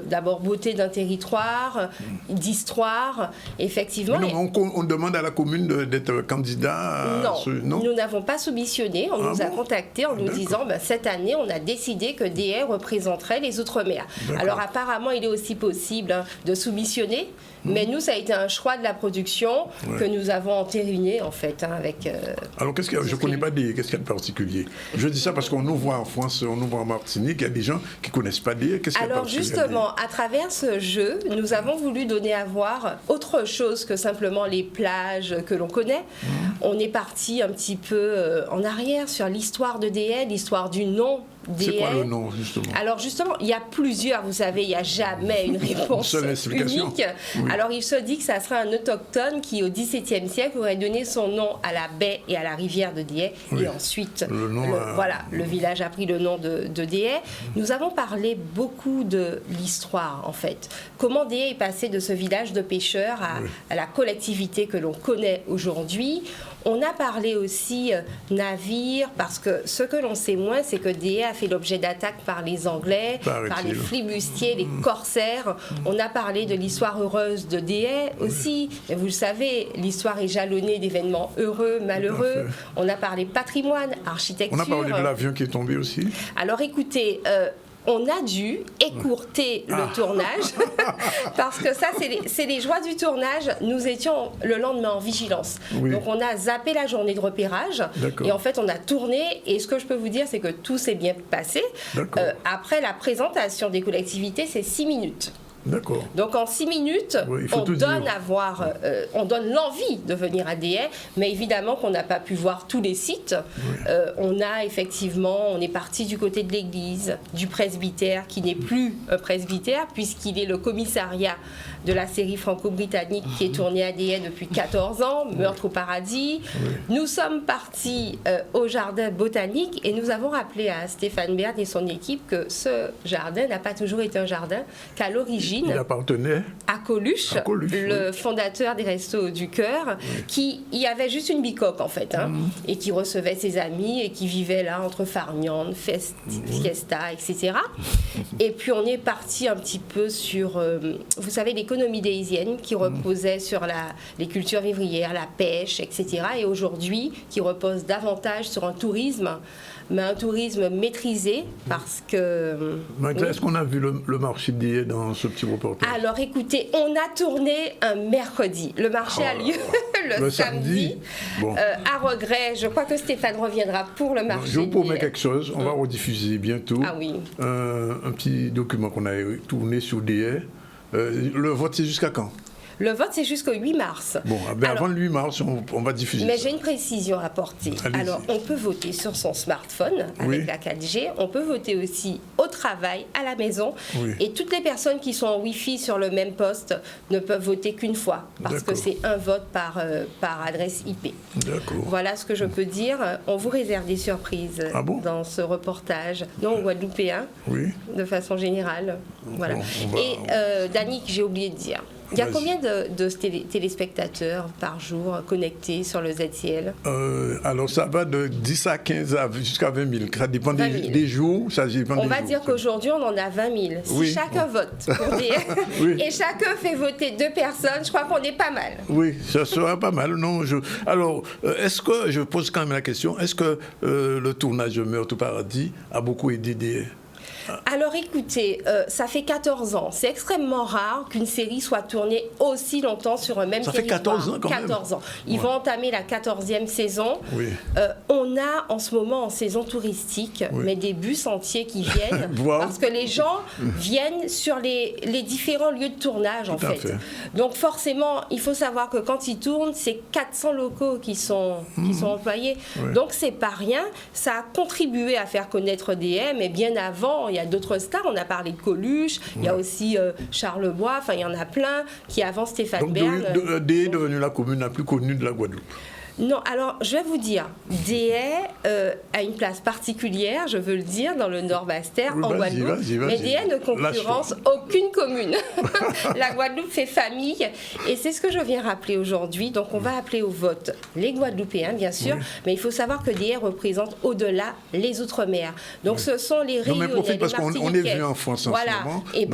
d'abord beauté d'un territoire, d'histoire, effectivement. Mais non, on demande à la commune d'être candidat. Non, nous n'avons pas soumissionné. On nous a contactés en nous disant cette année, on a décidé que DEA représenterait les Outre-mer. Alors apparemment, il est aussi possible de soumissionner. Mais nous, ça a été un choix de la production que nous avons entériné, en fait, hein, avec... Alors, je ne connais pas qu'est-ce qu'il y a de particulier. Je dis ça parce qu'on nous voit en France, on nous voit en Martinique, il y a des gens qui ne connaissent pas DEA. Alors, justement, à travers ce jeu, nous avons voulu donner à voir autre chose que simplement les plages que l'on connaît. On est parti un petit peu en arrière sur l'histoire de DEA, l'histoire du nom. C'est quoi le nom, justement? Alors, justement, il y a plusieurs, vous savez, il n'y a jamais une réponse unique. Oui. Alors, il se dit que ça serait un autochtone qui, au XVIIe siècle, aurait donné son nom à la baie et à la rivière de DEA. Oui. Et ensuite, le village a pris le nom de DEA. Nous avons parlé beaucoup de l'histoire, en fait. Comment DEA est passé de ce village de pêcheurs à la collectivité que l'on connaît aujourd'hui. On a parlé aussi navire, parce que ce que l'on sait moins, c'est que DEA a fait l'objet d'attaques par les Anglais, par les flibustiers, les corsaires. On a parlé de l'histoire heureuse de DEA aussi. Et vous le savez, l'histoire est jalonnée d'événements heureux, malheureux. On a parlé patrimoine, architecture. On a parlé de l'avion qui est tombé aussi. Alors écoutez... on a dû écourter le tournage parce que ça, c'est les joies du tournage. Nous étions le lendemain en vigilance. Oui. Donc, on a zappé la journée de repérage et en fait, on a tourné. Et ce que je peux vous dire, c'est que tout s'est bien passé. Après la présentation des collectivités, c'est 6 minutes. D'accord. Donc en 6 minutes, on donne l'envie de venir à DEA, mais évidemment qu'on n'a pas pu voir tous les sites. On est parti du côté de l'église, du presbytère, qui n'est plus un presbytère, puisqu'il est le commissariat de la série franco-britannique qui est tournée à DEA depuis 14 ans, Meurtre au paradis. Nous sommes partis au jardin botanique et nous avons rappelé à Stéphane Bern et son équipe que ce jardin n'a pas toujours été un jardin, qu'à l'origine, il appartenait à Coluche, le fondateur des Restos du Cœur, qui y avait juste une bicoque en fait, hein, et qui recevait ses amis et qui vivait là entre farniente, fiesta, etc. Et puis on est parti un petit peu sur, vous savez, l'économie déisienne qui reposait sur les cultures vivrières, la pêche, etc. Et aujourd'hui, qui repose davantage sur un tourisme, mais un tourisme maîtrisé parce que... Est-ce qu'on a vu le marché de DEA dans ce petit reportage? Alors écoutez, on a tourné un mercredi. Le marché a lieu le samedi. À regret, je crois que Stéphane reviendra pour le marché. Je vous promets quelque chose, on va rediffuser bientôt. Ah oui. Un petit document qu'on a tourné sur DEA. Le vote, c'est jusqu'à quand? Le vote, c'est jusqu'au 8 mars. Bon, avant le 8 mars, on va diffuser. Mais j'ai une précision à apporter. Alors, on peut voter sur son smartphone avec la 4G. On peut voter aussi au travail, à la maison. Et toutes les personnes qui sont en Wi-Fi sur le même poste ne peuvent voter qu'une fois. Parce que c'est un vote par adresse IP. Voilà ce que je peux dire. On vous réserve des surprises dans ce reportage. Non guadeloupéen, de façon générale. Voilà. Et Danick, j'ai oublié de dire. Il y a combien de téléspectateurs par jour connectés sur le ZCL? Alors ça va de 10 à 15 jusqu'à 20 000. Ça dépend des jours. Ça dépend on des va jours. dire qu'aujourd'hui, on en a 20 000. Si chacun vote pour et chacun fait voter 2 personnes, je crois qu'on est pas mal. Oui, ça sera pas mal. Non, alors, est-ce que, je pose quand même la question, est-ce que le tournage de Meurtre au Paradis a beaucoup aidé des... Alors écoutez, ça fait 14 ans. C'est extrêmement rare qu'une série soit tournée aussi longtemps sur un même territoire. Ça fait 14 ans quand même. 14 ans. Ils vont entamer la 14e saison. Oui. On a en ce moment en saison touristique, mais des bus entiers qui viennent parce que les gens viennent sur les différents lieux de tournage en fait. Donc forcément, il faut savoir que quand ils tournent, c'est 400 locaux qui sont employés. Donc c'est pas rien. Ça a contribué à faire connaître DM, mais bien avant, il y a d'autres stars, on a parlé de Coluche, il y a aussi Charles Bois, enfin il y en a plein qui avant Stéphane Bern. Donc Déé est devenue la commune la plus connue de la Guadeloupe. Non, alors je vais vous dire, Déé a une place particulière, je veux le dire, dans le Nord-Bastère, en Guadeloupe. Mais Déé ne concurrence aucune commune. La Guadeloupe fait famille et c'est ce que je viens rappeler aujourd'hui. Donc on va appeler au vote les Guadeloupéens, bien sûr, mais il faut savoir que Déé représente au-delà les Outre-mer. Donc ce sont les Réunionnais, les Martiniquais. Parce qu'on est venu en France en ce moment. Et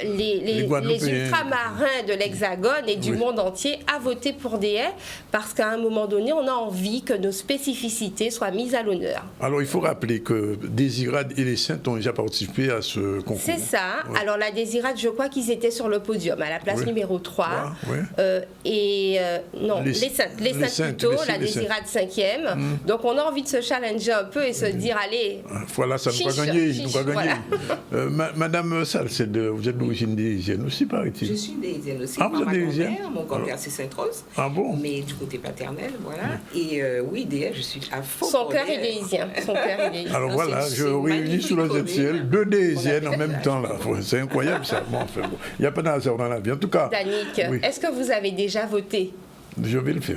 les ultramarins de l'Hexagone et du monde entier a voté pour Déé parce qu'à un moment donné, on a envie que nos spécificités soient mises à l'honneur. Alors, il faut rappeler que Désirade et les Saintes ont déjà participé à ce concours. C'est ça. Ouais. Alors, la Désirade, je crois qu'ils étaient sur le podium, à la place numéro 3. Non, les Saintes plutôt, la Désirade 5e. Donc, on a envie de se challenger un peu et se dire, allez... Voilà, ça nous va gagner. Voilà. Madame Salced, vous êtes d'origine déisienne aussi, paraît-il? Je suis déisienne aussi. Vous êtes déisienne? Mon grand-père, c'est Sainte-Rose. Ah bon? Mais du côté paternel, voilà. Et oui, Déé, je suis à fond. Son cœur est déisien. Alors voilà, je réunis sur le ZCL 2 déisiennes en même temps là. C'est incroyable ça. Bon, enfin, bon. Il n'y a pas d'hasard dans la vie. En tout cas. Danick, est-ce que vous avez déjà voté? Je vais le faire.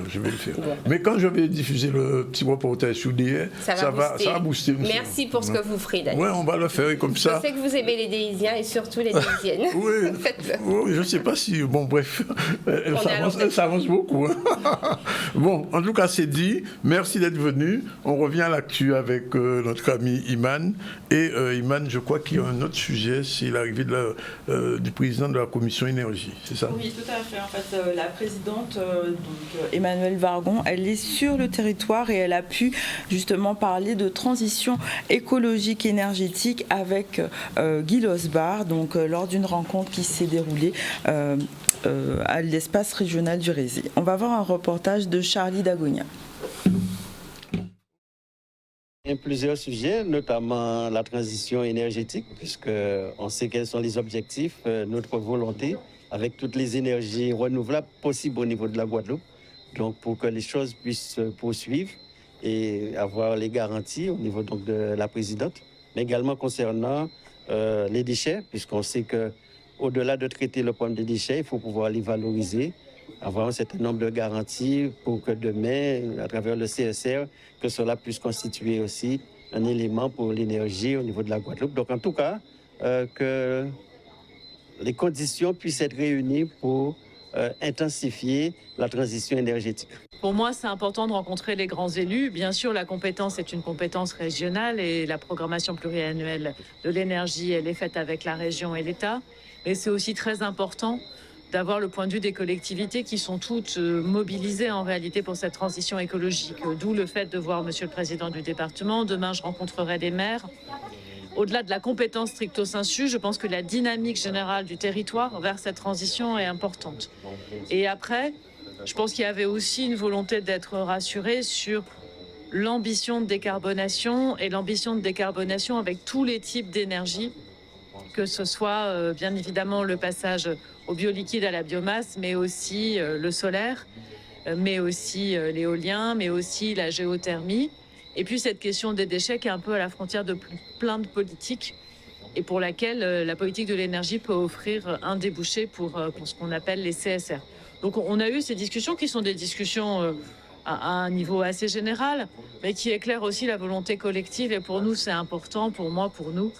Bon. Mais quand je vais diffuser le petit reportage sur Déé, ça va booster. Merci pour ce que vous ferez, Danick. Oui, on va le faire comme ça. Je sais que vous aimez les déisiens et surtout les déisiennes. Oui, je ne sais pas si... Bon, bref, elle s'avance beaucoup. Hein. Bon, en tout cas, c'est dit. Merci d'être venu. On revient à l'actu avec notre ami Iman. Et Iman, je crois qu'il y a un autre sujet, c'est l'arrivée du président de la commission énergie. C'est ça? Oui, tout à fait. En fait, la présidente... Donc, Emmanuelle Vargon, elle est sur le territoire et elle a pu justement parler de transition écologique énergétique avec Guy Losbar, donc lors d'une rencontre qui s'est déroulée à l'espace régional du Rési. On va voir un reportage de Charlie Dagonia. Il y a plusieurs sujets, notamment la transition énergétique, puisqu'on sait quels sont les objectifs, notre volonté, avec toutes les énergies renouvelables possibles au niveau de la Guadeloupe. Donc, pour que les choses puissent se poursuivre et avoir les garanties au niveau donc, de la présidente, mais également concernant les déchets, puisqu'on sait qu'au-delà de traiter le problème des déchets, il faut pouvoir les valoriser, avoir un certain nombre de garanties pour que demain, à travers le CSR, que cela puisse constituer aussi un élément pour l'énergie au niveau de la Guadeloupe. Donc, en tout cas, que les conditions puissent être réunies pour intensifier la transition énergétique. Pour moi, c'est important de rencontrer les grands élus. Bien sûr, la compétence est une compétence régionale et la programmation pluriannuelle de l'énergie, elle est faite avec la région et l'État. Mais c'est aussi très important d'avoir le point de vue des collectivités qui sont toutes mobilisées en réalité pour cette transition écologique. D'où le fait de voir Monsieur le Président du département. Demain, je rencontrerai des maires. Au-delà de la compétence stricto sensu, je pense que la dynamique générale du territoire vers cette transition est importante. Et après, je pense qu'il y avait aussi une volonté d'être rassuré sur l'ambition de décarbonation et l'ambition de décarbonation avec tous les types d'énergie, que ce soit bien évidemment le passage au bioliquide, à la biomasse, mais aussi le solaire, mais aussi l'éolien, mais aussi la géothermie. Et puis cette question des déchets qui est un peu à la frontière de plein de politiques et pour laquelle la politique de l'énergie peut offrir un débouché pour ce qu'on appelle les CSR. Donc on a eu ces discussions qui sont des discussions à un niveau assez général, mais qui éclairent aussi la volonté collective. Et pour nous, c'est important, pour moi, pour nous,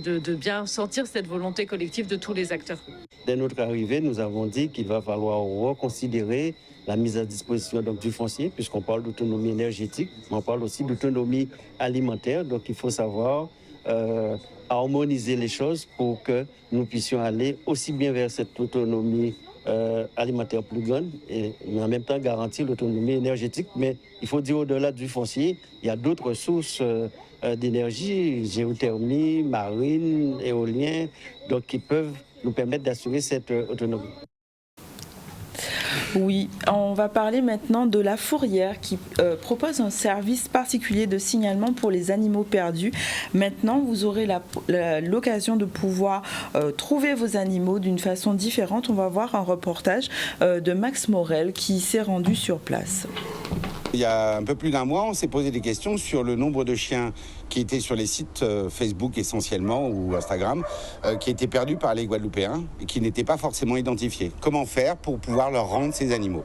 de bien sentir cette volonté collective de tous les acteurs. Dès notre arrivée, nous avons dit qu'il va falloir reconsidérer la mise à disposition donc, du foncier, puisqu'on parle d'autonomie énergétique, mais on parle aussi d'autonomie alimentaire. Donc il faut savoir harmoniser les choses pour que nous puissions aller aussi bien vers cette autonomie alimentaire plus grande, mais en même temps garantir l'autonomie énergétique. Mais il faut dire au-delà du foncier, il y a d'autres sources d'énergie, géothermie, marine, éolien, donc qui peuvent nous permettre d'assurer cette autonomie. Oui, on va parler maintenant de la Fourrière qui propose un service particulier de signalement pour les animaux perdus. Maintenant, vous aurez l'occasion de pouvoir trouver vos animaux d'une façon différente. On va voir un reportage de Max Morel qui s'est rendu sur place. Il y a un peu plus d'un mois, on s'est posé des questions sur le nombre de chiens qui étaient sur les sites Facebook essentiellement ou Instagram, qui étaient perdus par les Guadeloupéens et qui n'étaient pas forcément identifiés. Comment faire pour pouvoir leur rendre ces animaux ?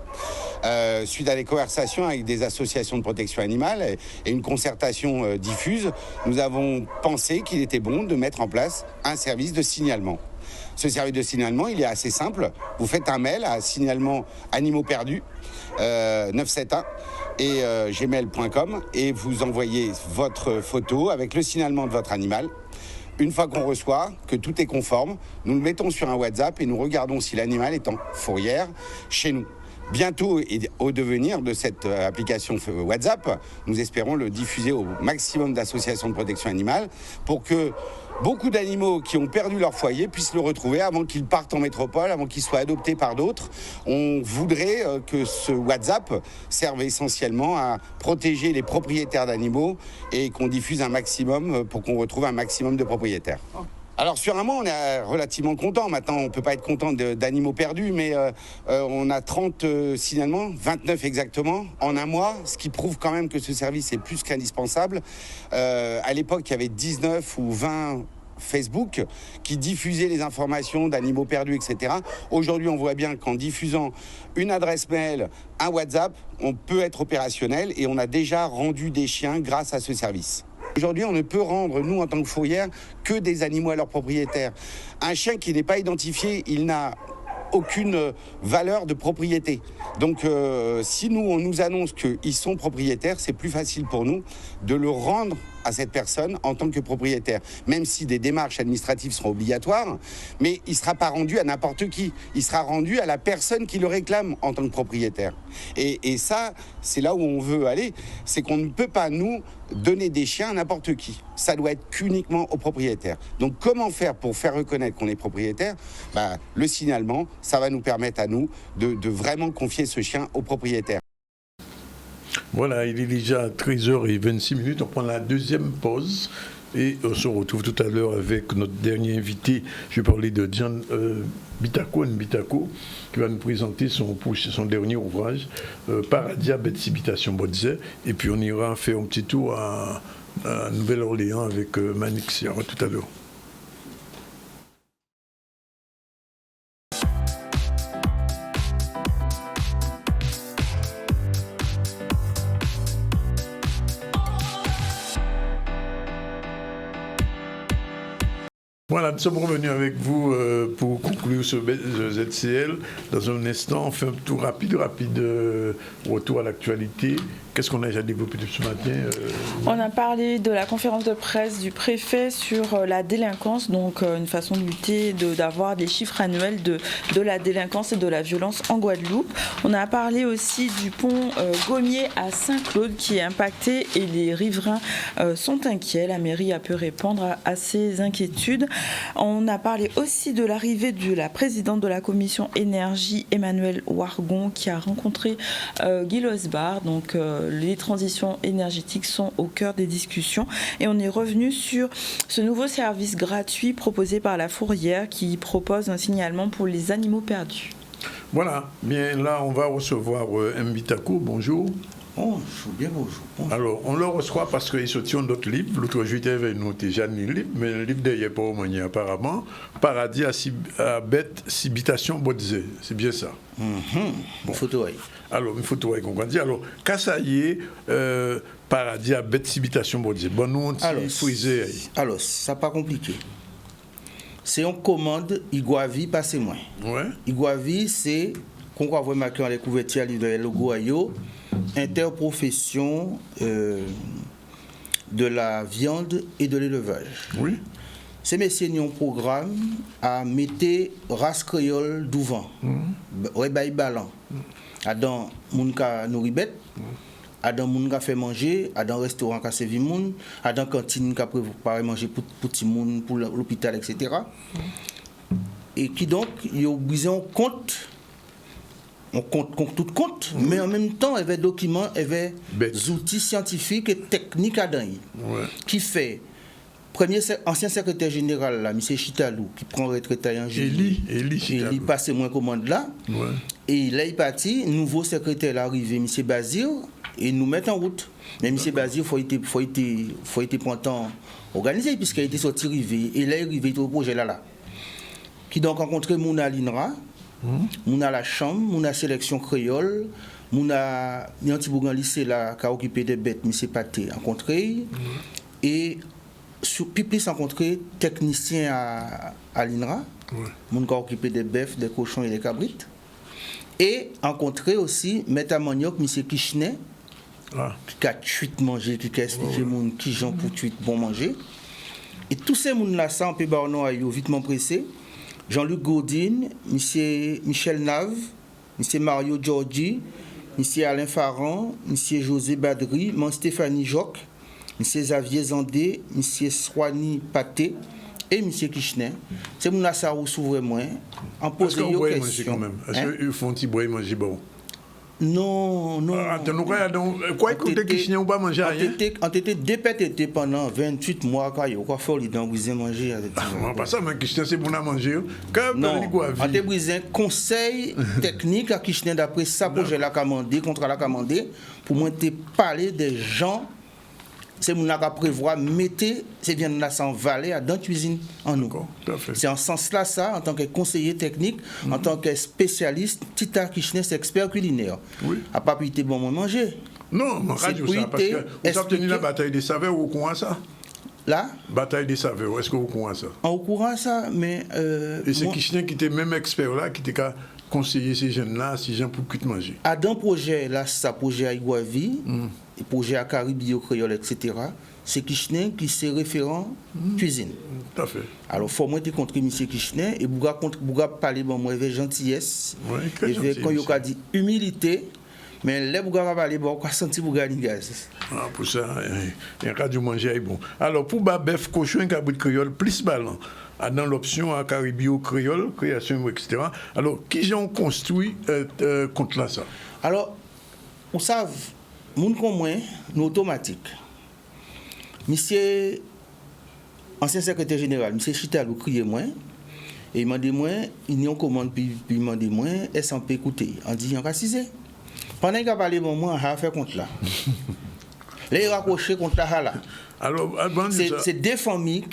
Suite à des conversations avec des associations de protection animale et une concertation diffuse, nous avons pensé qu'il était bon de mettre en place un service de signalement. Ce service de signalement, il est assez simple. Vous faites un mail à signalement animaux perdus 971 et gmail.com et vous envoyez votre photo avec le signalement de votre animal. Une fois qu'on reçoit, que tout est conforme, nous le mettons sur un WhatsApp et nous regardons si l'animal est en fourrière chez nous. Bientôt, et au devenir de cette application WhatsApp, nous espérons le diffuser au maximum d'associations de protection animale pour que beaucoup d'animaux qui ont perdu leur foyer puissent le retrouver avant qu'ils partent en métropole, avant qu'ils soient adoptés par d'autres. On voudrait que ce WhatsApp serve essentiellement à protéger les propriétaires d'animaux et qu'on diffuse un maximum pour qu'on retrouve un maximum de propriétaires. Alors sur un mois, on est relativement content. Maintenant, on ne peut pas être content d'animaux perdus, mais on a 30 signalements, 29 exactement, en un mois, ce qui prouve quand même que ce service est plus qu'indispensable. À l'époque, il y avait 19 ou 20 Facebook qui diffusaient les informations d'animaux perdus, etc. Aujourd'hui, on voit bien qu'en diffusant une adresse mail, un WhatsApp, on peut être opérationnel et on a déjà rendu des chiens grâce à ce service. Aujourd'hui, on ne peut rendre, nous, en tant que fourrière, que des animaux à leurs propriétaires. Un chien qui n'est pas identifié, il n'a aucune valeur de propriété. Donc, si nous, on nous annonce qu'ils sont propriétaires, c'est plus facile pour nous de le rendre à cette personne en tant que propriétaire. Même si des démarches administratives seront obligatoires, mais il ne sera pas rendu à n'importe qui. Il sera rendu à la personne qui le réclame en tant que propriétaire. Et ça, c'est là où on veut aller. C'est qu'on ne peut pas, nous, donner des chiens à n'importe qui. Ça doit être qu'uniquement aux propriétaires. Donc, comment faire pour faire reconnaître qu'on est propriétaire ? Le signalement, ça va nous permettre à nous de vraiment confier ce chien au propriétaire. Voilà, il est déjà 13h26. On prend la deuxième pause et on se retrouve tout à l'heure avec notre dernier invité. Je vais parler de John Bitako, qui va nous présenter son dernier ouvrage, Paradia Betsibitation Bodze. Et puis on ira faire un petit tour à Nouvelle-Orléans avec Manik Siara tout à l'heure. Voilà, nous sommes revenus avec vous pour conclure ce ZCL. Dans un instant, on fait un tour rapide, retour à l'actualité. Qu'est-ce qu'on a déjà développé depuis ce matin On a parlé de la conférence de presse du préfet sur la délinquance, donc une façon de lutter, d'avoir des chiffres annuels de la délinquance et de la violence en Guadeloupe. On a parlé aussi du pont Gommier à Saint-Claude qui est impacté et les riverains sont inquiets. La mairie a pu répondre à ces inquiétudes. On a parlé aussi de l'arrivée de la présidente de la commission énergie, Emmanuelle Wargon, qui a rencontré Guy Losbar, donc les transitions énergétiques sont au cœur des discussions et on est revenu sur ce nouveau service gratuit proposé par la Fourrière qui propose un signalement pour les animaux perdus. Voilà, bien là on va recevoir Mbitako, bonjour. Bonjour, bien bonjour. Alors, on le reçoit parce qu'il sortit notre livre. L'autre jour, il avait noté Jeanne livre, mais le livre d'ailleurs pas au moins apparemment. Paradis à bête, Sibitation Bodze. C'est bien ça. Bon. Photo, oui. Alors, une photo, on va dire. Alors, Kassaye, Paradis à bête, Sibitation Bodze. Bon, nous, on s'y frisé. Alors, ça pas compliqué. c'est une commande Iguavi passé moins. Ouais. Iguavi, c'est, qu'on va voir marqué dans les couvertures, le logo Ayo, interprofession de la viande et de l'élevage. Oui. C'est messieurs un programme à mettre race créole d'ouvant. Ouais, bah, balan. Dans moun ka nourri bête, dans moun ka fait manger, dans restaurant ka servi moun, dans cantine ka préparer manger pour petit moun, pour l'hôpital, etc. Et qui donc, il obligé on compte tout compte, mais en même temps, il y avait des documents, il y avait des outils scientifiques et techniques à donner. Qui fait, ancien secrétaire général, là, M. Chitalou, qui prend retraite en juillet, il passe moins commande là, et il est parti, nouveau secrétaire arrivé, M. Bazir, et nous met en route. Mais M. Bazir, il faut être printemps organisé, puisqu'il a été sorti rivé, et là, il est arrivé au projet là. Qui donc rencontré Mouna Linra, Mouna la chambre, Mouna sélection créole, Mouna Yantibourgan lycée là qui a occupé des bêtes, M. Paté rencontré, et sur Piplis rencontré technicien à l'INRA, Mouna qui a occupé des bœufs, des cochons et des cabrites, et rencontré aussi Meta Manioc, M. Kishne, qui a tuite manger, qui a expliqué moun qui j'en pour tuite bon manger, et tous ces moun là ça on peut barnon à vitement pressé. Jean-Luc Gaudin, M. Michel Nave, M. Mario Giorgi, M. Alain Farran, M. José Badri, M. Stéphanie Joc, M. Xavier Zandé, M. Swani Paté et M. Kishner. C'est mon assarou s'ouvre moins. En posant des questions. Est-ce qu'ils font un petit bois manger bon? Non. Quoi écouter Kishner ou pas manger rien? On était dépété pendant 28 mois quand il y a fait dans briser manger. Pas ça, mais Kishner c'est bon à manger. Non, on a brisé un conseil technique à Kishner d'après ça projet la commandé, contre la commandé, pour moi te parler des gens. C'est mon à prévoir mettre ces viandes là sans valer dans la cuisine en nous. C'est en ce sens-là ça, en tant que conseiller technique, en tant que spécialiste, Tita Kishner, c'est expert culinaire. Oui. À pas pu bon manger. Non, mais radio ça parce que vous avez tenu la bataille des saveurs au courant ça. Là Bataille des saveurs, est-ce que vous courant ça? Au courant ça, mais et c'est Kishner qui était même expert là qui était qu'à conseiller ces jeunes là, ces gens pour qu'ils mangent. À dans projet là, ça projet à Iguavi. Et projet à Caribio créole, etc. C'est Kishner qui c'est référent cuisine. Tout à fait. Alors, il faut moi te contre M. Kishner et Bouga parler bon moi avec gentillesse, et quand il a dit humilité, mais les Bouga parler bon quoi sentir Bouga ni gaz. Ah pour ça, il y a du manger bon. Alors pour bœuf cochon cabrit créole plus ballon. Dans l'option à Caribio créole, création etc. Alors qui ont construit contre là ça? Alors, on savent moun comme moi, nous automatique. Monsieur ancien secrétaire général, monsieur Chitalou crié moi et il m'a dit moi, il n'y a commande puis il m'a dit moi, est-ce qu'on peut écouter? On dit on va ciser. Pendant qu'il a parlé bon moi, on a fait contre là. Les raccrocher contre là. Alors c'est deux familles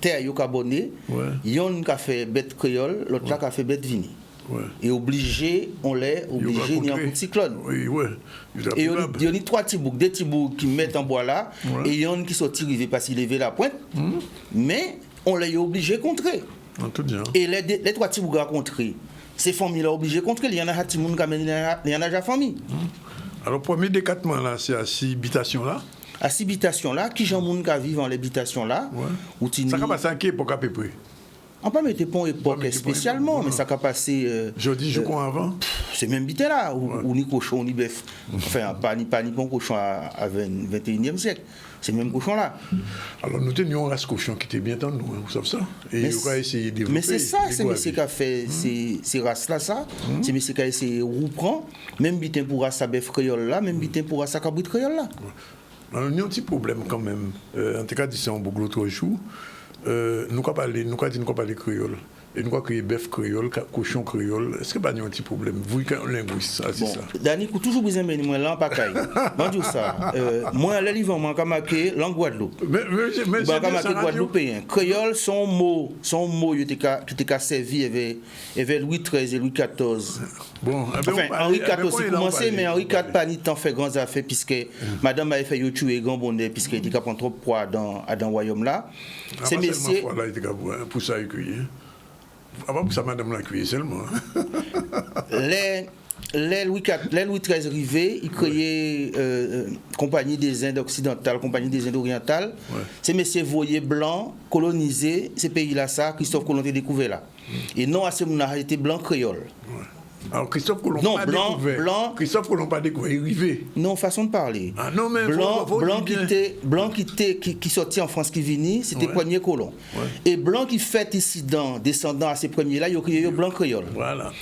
terre yo abonné, yon qui a fait bête créole, l'autre là qui a fait bête vini. Et obligé, on l'est obligé ni un petit cyclone. Et il y a trois petits boucs, deux petits boucs qui mettent en bois là, et il y en a qui sont tirés parce qu'ils levaient la pointe, mais on l'a obligé de contrer. Et les trois petits boucs à contrer, ces familles là obligé de contrer, il y en a un petit monde qui il y en a déjà famille. Alors, premier décattement là, c'est à ces habitations là. À ces habitations là, qui j'en monde qui vivent dans l'habitation là, ça va passer à quelle époque à peu près? On peut mettre pas époque spécialement, mais ça a passé. Je crois avant. C'est même bité là, ou ni cochon, ni bœuf. Enfin, pas ni bon cochon à 21e siècle. C'est le même cochon là. Alors nous tenions un race cochon qui était bien dans nous, vous savez ça? Et on va essayer de développer. Mais c'est ça, c'est monsieur qui a fait ces races là, ça. C'est monsieur qui a essayé de reprendre, même bitin pour race à bœuf créole là, même bitin pour race à cabrit créole là. Alors il y a un petit problème quand même. En tout cas, d'ici en beaucoup l'autre jour. Nous avons parlé créole. Et nous croyons que bœuf créole, cochon créole, est-ce que pas un petit problème? Vous, linguiste, ça, c'est ça. Dani, toujours besoin de moi là, pas caille. Moi, dis ça. Moi, les livres, moi, quand marqué langue Guadeloupe. Mais quand marqué Guadeloupéen. Créole, son mot, qui était servi, il y avait Louis XIII et Louis XIV. Bon, enfin, Henri IV aussi commençait, mais Henri IV pas ni tant fait grandes affaires, puisque madame avait fait tuer Gambonnet, puisqu'il était prendre trop de poids dans le royaume là. C'est messieurs. Pour ça, avant que ça madame l'a cueilli seulement. Les Louis XIII arrivés, ils créaient Compagnie des Indes occidentales, Compagnie des Indes orientales. Ouais. Ces messieurs voyaient blancs coloniser ces pays-là, ça, Christophe Colomb a découvert là. Et non, à ce moment-là, il était blanc créole. Ouais. Alors Christophe Colomb pas découvert. Blanc. Christophe Colomb pas découvert, il arrivait. Non, façon de parler. Ah non, mais blanc qui sortit en France, qui venait, c'était premier colon. Ouais. Et blanc qui fait ici descendant à ces premiers-là, il a créé blanc créole. Voilà.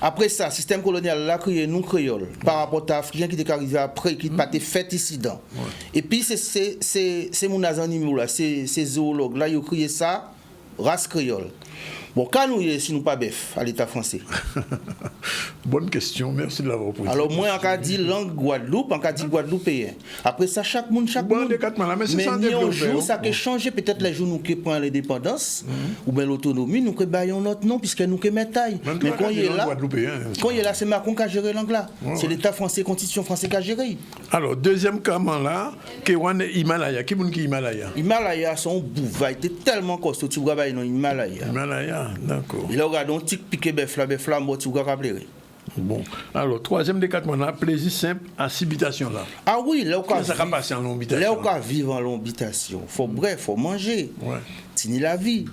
Après ça, système colonial là créé nous créole par rapport à africain qui était arrivé après, qui pas été fait ici dedans. Ouais. Et puis c'est mon animaux là, ces zoologues là, ils ont créé ça race créole. Bon, quand nous si nous pas bœuf à l'État français. Bonne question, merci de l'avoir posé. Alors moi, on a dit langue Guadeloupe, on a dit Guadeloupéen. Après ça, chaque monde. Mais un jour, ça a changé. Peut-être les jours nous qui prenons l'indépendance ou bien l'autonomie, nous qui baillons notre nom puisque nous qui mettons taille. Mais quand il est là, c'est Macron qui a géré langue là. C'est l'État français, Constitution française qui a géré. Alors deuxième comment là, Kewan Himalaya. Qui est Himalaya? Himalaya, son bouva était tellement costaud. Tu vois, dans Himalaya. Himalaya, d'accord. Il a regardé un petit piqué bœuf là, mort, tu vois, rappeler. Bon, alors, troisième des quatre mois, plaisir simple, habitation là. Ah oui, là, on va vivre en l'habitation. Bref, faut manger. Ouais. C'est la vie.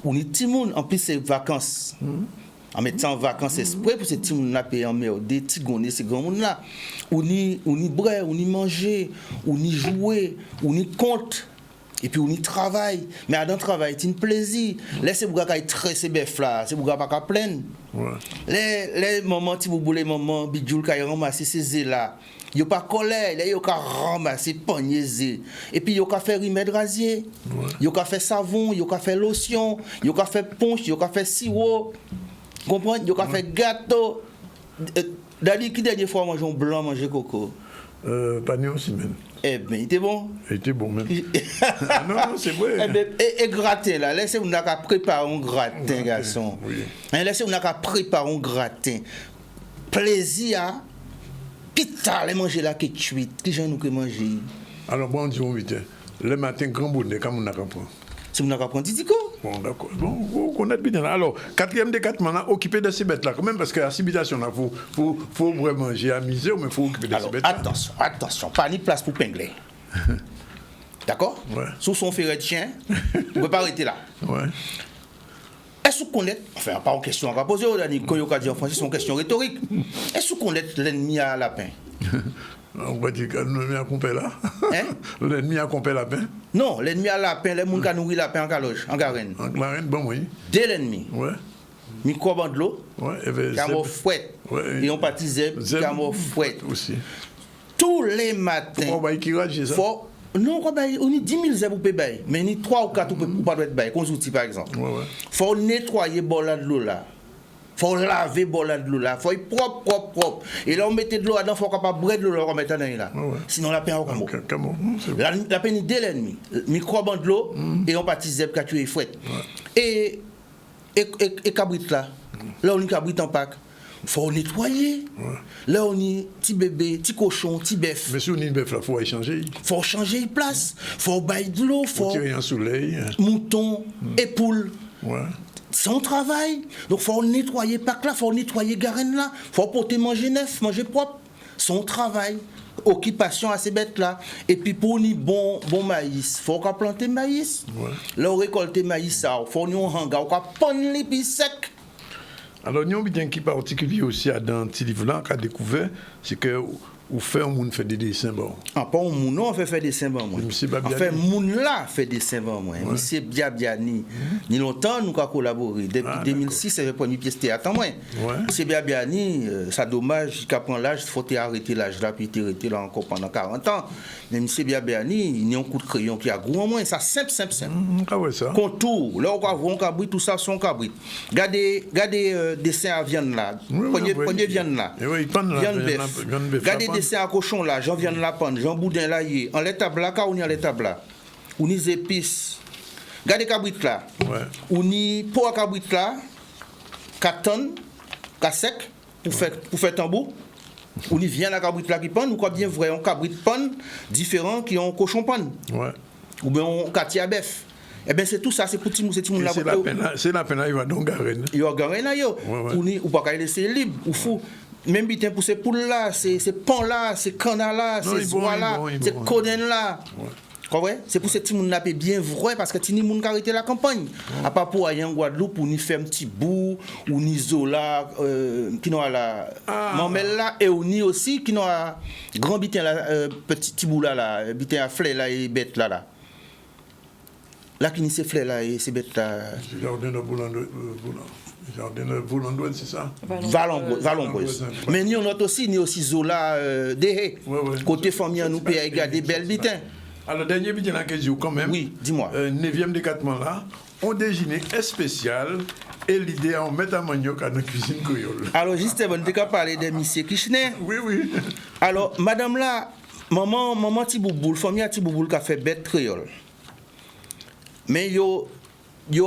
On est petit monde, en plus, c'est vacances. En mettant en vacances exprès pour ces petits monde là payer en mer, des petits gondés, ces grands monde là. On y bref, on y manger, on y jouer, on y compte. Et puis on y travaille, mais à dans le travail, c'est un plaisir. Laissez vous gars très ces bœufs là, c'est vous gars pas plein. Les moments si vous voulez moments bidjoul kay ramasser ces là. Yo pas colère, là yo ka ramasser pagné. Et puis yo ka faire remède rasier. Yo ka faire savon, yo ka faire lotion, yo ka faire punch, yo ka faire sirop. Comprendre, yo ka faire gâteau. Dali qui dernière fois manger un blanc, manger coco. Pagnon aussi même. Eh bien, il était bon. Il était bon même. Non, c'est vrai. Eh bien, et gratin là, laissez-vous n'a qu'à préparer un gratin, garçon. Oui. Laissez-vous n'a qu'à préparer un gratin. Plaisir, pita, les manger là qui cuite, qui j'en nous que manger. Alors bon, on dit on vite. Le matin, grand bonnet, comme on n'a qu'à prendre. Si on n'a qu'à prendre, Tidico. Bon, d'accord. Bon, vous connaissez bien. Alors, quatrième des quatre maintenant, occupé de ces bêtes là, quand même, parce que la habitation là, faut vraiment j'ai amusé, mais il faut occuper de ces bêtes là. Attention, pas ni place pour pingler. D'accord? Ouais. Sous son ferret de chien, on ne peut pas arrêter là. Ouais. Est-ce qu'on est, enfin, pas une question à poser, quand on a dit en français, c'est une question rhétorique. Est-ce qu'on est l'ennemi à lapin? On va dire que l'ennemi a compé là. Hein? L'ennemi a compé lapin. Non, l'ennemi a lapin, les gens qui nourrit lapin en caloche, en garenne. En garenne, bon, oui. Dès l'ennemi. Ouais. Micro de l'eau. Ouais, Camo fouette. Ouais. Et on partit zeb, camo fouette. Aussi. Tous les matins. Pourquoi on va équilibrer ça? Non, on a 10 000 zeb pour payer, mais ni 3 ou 4 pour pas être bail, comme outils par exemple. Ouais. Faut nettoyer bola de l'eau là. Faut laver bola de l'eau là, faut être propre. Et là on mettait de l'eau dedans, faut capable brûler de l'eau là, on mettait dedans là. Sinon la peine au combo. La peine dès l'ennemi. Micro de l'eau et on partit zeb qu'a tué fouette. Et cabrit là. Là on y cabrit en pack. Faut nettoyer. Là on y petit bébé, petit cochon, petit bœuf. Mais si on y a bœuf là, faut échanger. Faut changer de place. Faut bailler de l'eau, faut tirer un soleil. Mouton et poule. Ouais. Son travail. Donc, il faut nettoyer pack là, il faut nettoyer garenne là, il faut porter manger neuf, manger propre. Son travail. Occupation à ces bêtes là. Et puis, pour nous, bon maïs, il faut qu'on plante maïs. Ouais. Là, on récolte maïs, il faut nous hangar, on va prendre les puis sec. Alors, nous avons bien qui particulier aussi dans ce livre là, qu'on a découvert, c'est que ou fait un monde fait des dessins bon. Ah, pas un monde, non, on fait des dessins bon. Enfin, monde là fait des dessins bon. Monsieur Biabiani, ni longtemps nous avons collaboré. Depuis 2006, c'est la première pièce théâtre en moins. Monsieur Biabiani, ça dommage qu'il prend l'âge, il faut arrêter l'âge là, puis il arrêter là encore pendant 40 ans. Mais monsieur Biabiani, il y a un coup de crayon qui a gros en moins, ça simple. Ah ouais, ça. Contour, là on va voir un cabrit, tout ça, son cabrit. Regardez dessin à viande là. Prenez viande là. Viande bœuf. Regardez dessin à cochon là, j'en viande la panne, j'en boudin là, en l'étape là, car on y a l'étape là. On y épices. Regardez cabrit là. On y pot à cabrit là, 4 tonnes, 4 sec, pour faire tambour. On y vient la cabrit là qui panne, ou quoi bien vrai, on cabrit panne différent qui ont cochon panne. Ou bien on quartier à bœuf. Eh bien, c'est tout ça, c'est pour tout le monde. C'est la peine, il va donc garer. Il va garer là, ou pas laisser libre, ou fou. Même bitin pour ces poules là, ces pans là, ces canards là, ces oies là, ces codènes là. C'est pour ce petit monde là bien vrai parce que tout le monde qui arrêté la campagne. À part pour aller en Guadeloupe, ou ni faire un petit bout, ou ni zola, qui n'a la mamelle là, et ou ni aussi qui n'a grand bitin là, petit bout là, bitin à fleur là et bête là. Là qui n'y se fleur là et c'est bête là. Jardin de Volandoine, c'est ça? Valomboise. Mais nous avons aussi Zola côté famille, nous pouvons regarder belles bitins. Alors, dernier bitin là que je quand même. Oui, dis-moi. 9e décatement là, on déjeuner spécial et l'idée à en mettre à manioc à notre cuisine créole. Alors, justement, tu as parlé de M. Kishner. Oui. Alors, madame là, maman Tibouboul, famille Tibouboul qui a fait bête créole. Mais yo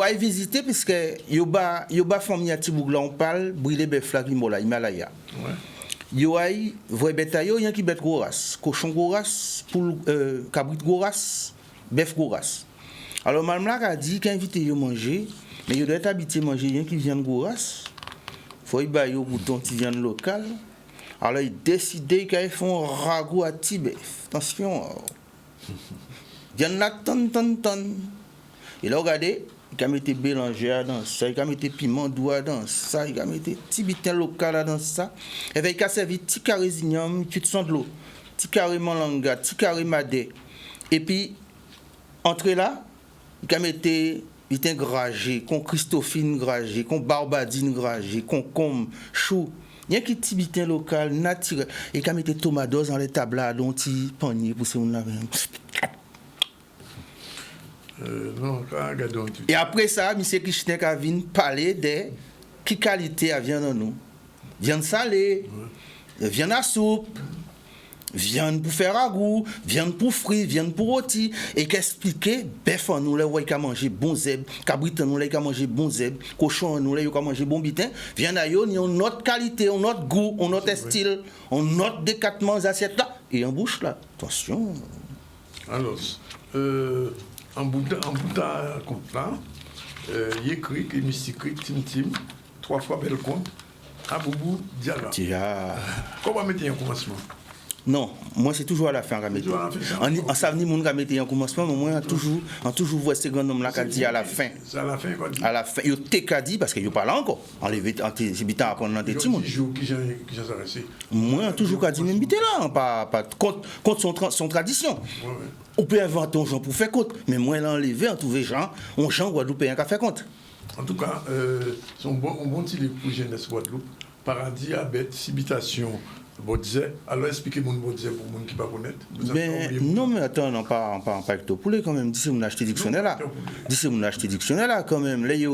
a visité puisque yo ba famille à Tiboug là on parle brûler bœuf là qui mola Himalaya. Yo a vrai bétail yo qui bête gros race, cochon gros race, poule cabrit gros race, bœuf gros race. Alors madame là a dit qu'inviter yo manger, mais yo doit être habitué manger rien qui vient de gros race. Faut y ba yo bouton qui vient local. Alors il décidé qu'ils font ragoût à petit bœuf. Attention. Viande là ton. Et là regardez il a mis bélanger dans ça, il a mis piment doux dans ça, il a mis petit bitin local dans ça. Et puis il a servi petit carré zignam, petit son de l'eau, petit carré malanga, petit carré madé. Et puis entre là, il a mis bitin gragé, con Christophine gragé, con Barbadine gragé, concombre, chou. Il y a un petit bitin local naturel et il a mis tomate dans les tables là, dont il panier pour ce qu'on a. Et après ça, M. Kishner a venu parler de qui qualité à viande en nous. Viande salée, viande à soupe, viande pour faire ragoût, viande pour frit, viande pour rôti. Et qu'expliquer, bœuf en nous, là, il a mangé bon zèbre, cabrit en nous, là, il a mangé bon zèbre, cochon en nous, là, il a mangé bon bitin. Viande à yo, il y a une autre qualité, un autre goût, un autre style, un autre décatement d'assiette là. Et en bouche là. Attention. Alors, en bout de compte là, il écrit que Mystique Tim, 3 fois bel compte, Aboubou Diala. Comment mettre un commencement? Non, moi c'est toujours à la fin qu'on mettre. En savent mon gars mettre un commencement, mais moi en toujours voir ces grands hommes là qui dit à la fin. C'est à la fin quoi? À la fin, il t'ai dit parce que il parle encore. Enlever c'est bitan à prendre dans tes timons. Moi toujours qu'a dit même bité là, pas contre son tradition. On peut inventer un genre pour faire compte, mais moi l'enlever en trouver gens, on Jean Guadeloupéen qui fait compte. En tout cas, c'est un bon petit livre pour jeunesse Guadeloupe, Paradis à bête, Cibitation. Alors expliquez-moi pour monde qui ne connaît pas. Non, mais attends, non, pas avec toi. Pour les quand même, d'ici on a acheté dictionnaire là. Quand même. Les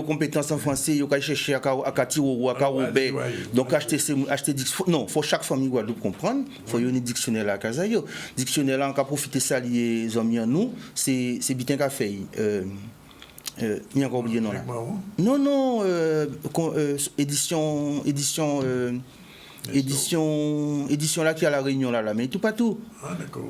compétences en français, ils ont cherché à Katiro, à Karobé. Donc acheter dictionnaire. Non, il faut chaque famille Guadeloupe comprendre. Il faut y avoir un dictionnaire là, Kazayo. Dictionnaire là, on a profité ça les hommes à nous. C'est bitin qu'a fait. Il y a encore oublié non là. Non, édition là qui a la réunion là, mais tout pas tout. Ah d'accord.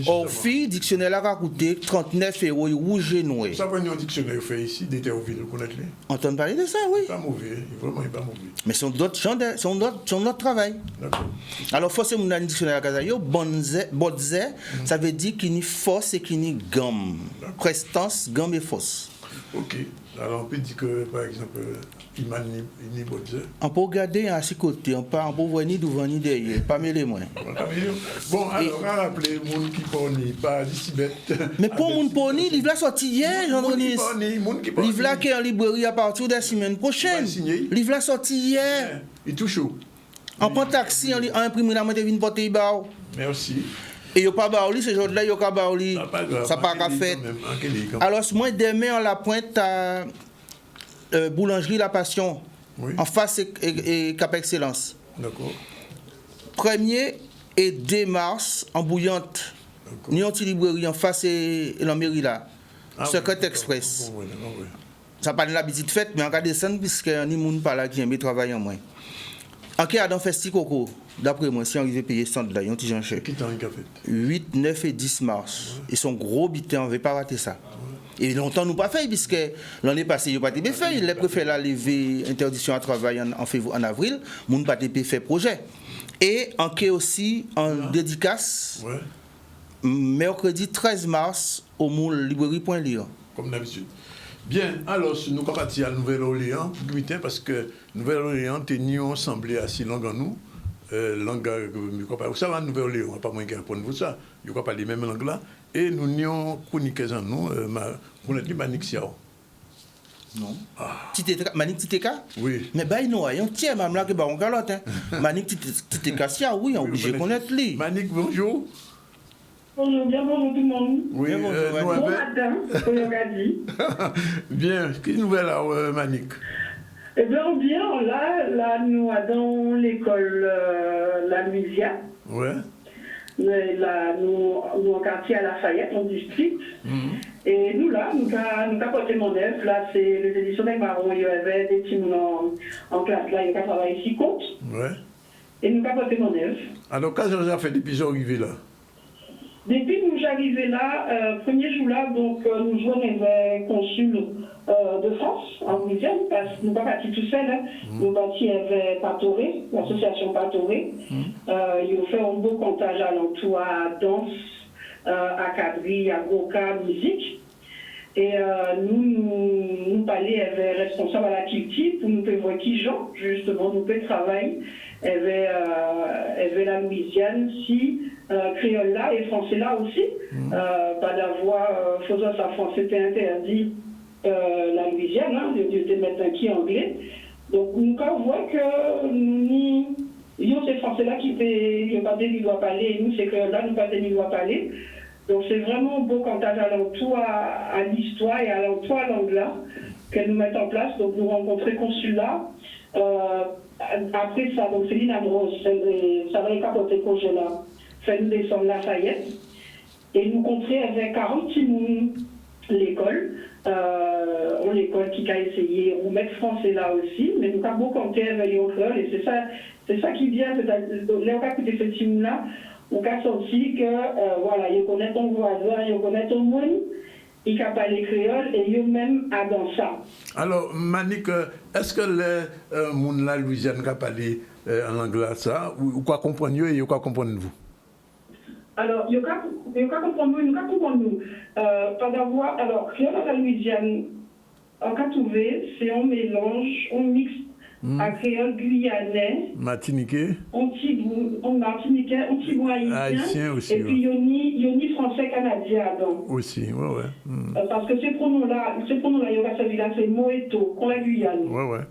Orphi, dictionnaire là qui a coûté 39 € rouge et noir. Ça va un dictionnaire fait ici d'Éterville, vous connaissez? Entendre parler de ça, oui. Pas mauvais, vraiment pas mauvais. Mais son notre travail. D'accord. Alors forcément on a un dictionnaire à Kazayo, bonze, ça veut dire qu'il y a force et qu'il y a gomme. Prestance, gomme et force. OK. Alors on peut dire que par exemple On peut regarder à ses côtés, on peut voir ni devant ni derrière, pas mêler moins. Bon, alors, rappelez, les gens qui poni, pas d'ici bête. Mais pour mon poni, il va sortir hier, Jean-Denis. Il va qui est en librairie à partir de la semaine prochaine. Il va sortir hier. Il est tout chaud. On prend taxi, on imprime la moitié d'une portée bao. Merci. Et il n'y a pas baouli, ce jour-là, il n'y a pas baouli. Ça n'a pas qu'à faire. Alors, moi, demain, on la pointe à Boulangerie La Passion, en face et Cap Excellence. D'accord. 1er et 2 mars, en Bouillante, ni en librairie, en face et la mairie là. Secret Express. Ça n'a pas de l'habitude de fête, mais en cas de descendre, puisque ni monde pas là qui aime travailler en moins. En cas d'un festi coco, d'après moi, si on arrive à payer 100 là, il y a un petit jean cher. 8, 9 et 10 mars. Ils sont gros bités, on ne veut pas rater ça. Et longtemps, nous pas fait, puisque l'année passée, il n'y a pas été fait. Il a préféré la lever interdiction à travail en avril, nous n'avons pas été fait projet. Et en cas aussi, en dédicace, mercredi 13 mars, au moule librairie.lire. Comme d'habitude. Bien, alors, nous sommes partis à Nouvelle-Orléans, parce que Nouvelle-Orléans, nous sommes assemblés assez longues en nous. Ça va, Nouvelle-Orléans, on va pas moins qu'à prendre ça. Il n'y a pas les mêmes langues là. Et nous n'avons chroniqué en nous, on a dit Manik Siao. Non. Manik Titeka? Oui. Mais bah, il y a un tiers, même là, que bah, on galote. Manik Titeka, oui, on est obligé de connaître lui. Manik, bonjour. Bonjour, bien bonjour tout le monde. Oui, bon matin, comme on a dit. Bien, quelle nouvelle alors, Manik? Eh bien, là, nous dans l'école La Louisiane. Ouais. Là, nous en quartier à Lafayette, en district. Et nous, là, nous avons porté mon œuvre. Là, c'est les éditions des Marron. Il y avait des petits en classe, là, il y a travaillé ici compte. Ouais. Et nous avons porté mon œuvre. Alors, quand vous avez fait depuis que vous arrivez là? Depuis que nous arrivés là, premier jour là, donc nous jouons les consuls de France en Louisiane, parce que nous ne sommes pas partis tout seuls. Hein. Nous partis avec Patoré, l'association Patoré. Ils ont fait un beau comptage à l'entour à danse, à quadrille, à broca, musique. Et nous parler avec responsable à la culture pour nous voir qui gens, justement, nous peut travailler avec la Louisiane, si créole là et français là aussi. Pas d'avoir, faisant ça français, c'était interdit la Louisiane, hein, de mettre un qui anglais. Donc nous voyons que nous, ces français là qui ne pas des doit parler, et nous, ces créoles là, nous pas des doit parler. Donc c'est vraiment beau comptage à l'entour à l'histoire et à l'entour à l'anglais qu'elle nous met en place. Donc nous rencontrer consulat. Après ça, donc Céline Ambrose, ça va capoter projet là, fait nous descendre Lafayette et nous rencontrer avec 40 petits l'école, l'école qui a essayé de mettre français là aussi, mais nous avons beaucoup compté avec les autres et c'est ça qui vient, là on a écouté ce team là. On a senti que, voilà, ils connaissent ton voisin, ils connaissent ton monde, ils ont parlé créole et ils même à dans ça. Alors, Manik, est-ce que les gens de la Louisiane ont parlé en anglais ça, ou quoi comprendre et quoi comprendre vous? Alors, ils ont comprendre nous, ils ont comprendre nous. Pas d'avoir, alors, créole de la Louisiane, en cas trouvé, c'est un mélange, un mix. À créole guyanais, martiniquais, martiniquais, haïtien aussi, et puis yoni français canadien donc. Aussi, ouais. Parce que ces pronoms-là, il y a celui là, c'est Moeto, qu'on la Guyane. Ouais.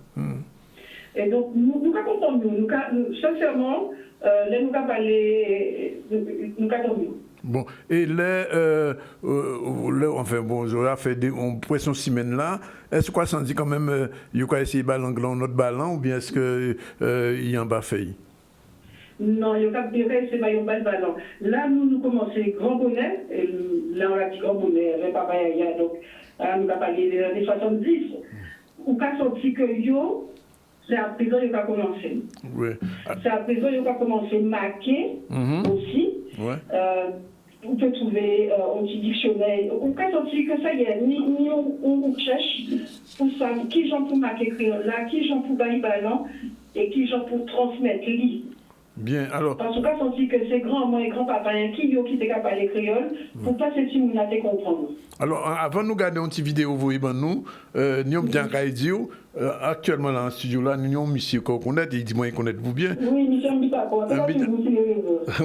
Et donc, nous comprenons, nous, sincèrement, là, nous avons parlé, nous comprenons. Bon, et enfin bon, j'aurais fait une pression semaine là. Est-ce qu'on s'en dit quand même, il y a essayé de ballon notre ballon ou bien est-ce qu'il y a un bas fait? Non, il y a essayé de ballon. Là, nous commençons grand bonnet, et là, on a dit grand bonnet, avec papa Yaya, donc, nous avons parlé des années 70. On a sorti que c'est à présent qu'il a commencé. Oui. C'est à présent qu'il a commencé à marquer aussi. Ouais. On peut trouver un petit dictionnaire. On peut sentir que ça y est, ni on cherche pour ça, qui j'en pour marquer créole là, qui j'en pour bailler ballon et qui j'en pour transmettre lui. Bien, alors. En tout cas, senti que c'est grand-maman et grand-papa qui étaient capables de parler créole pour pas ces petits à te comprendre. Alors, avant de nous garder une petite vidéo, vous voyez, nous avons bien dire, actuellement dans le studio, là, nous avons monsieur qu'on connaît, il dit, moi, connaissez-vous bien. Oui, monsieur Mbitako,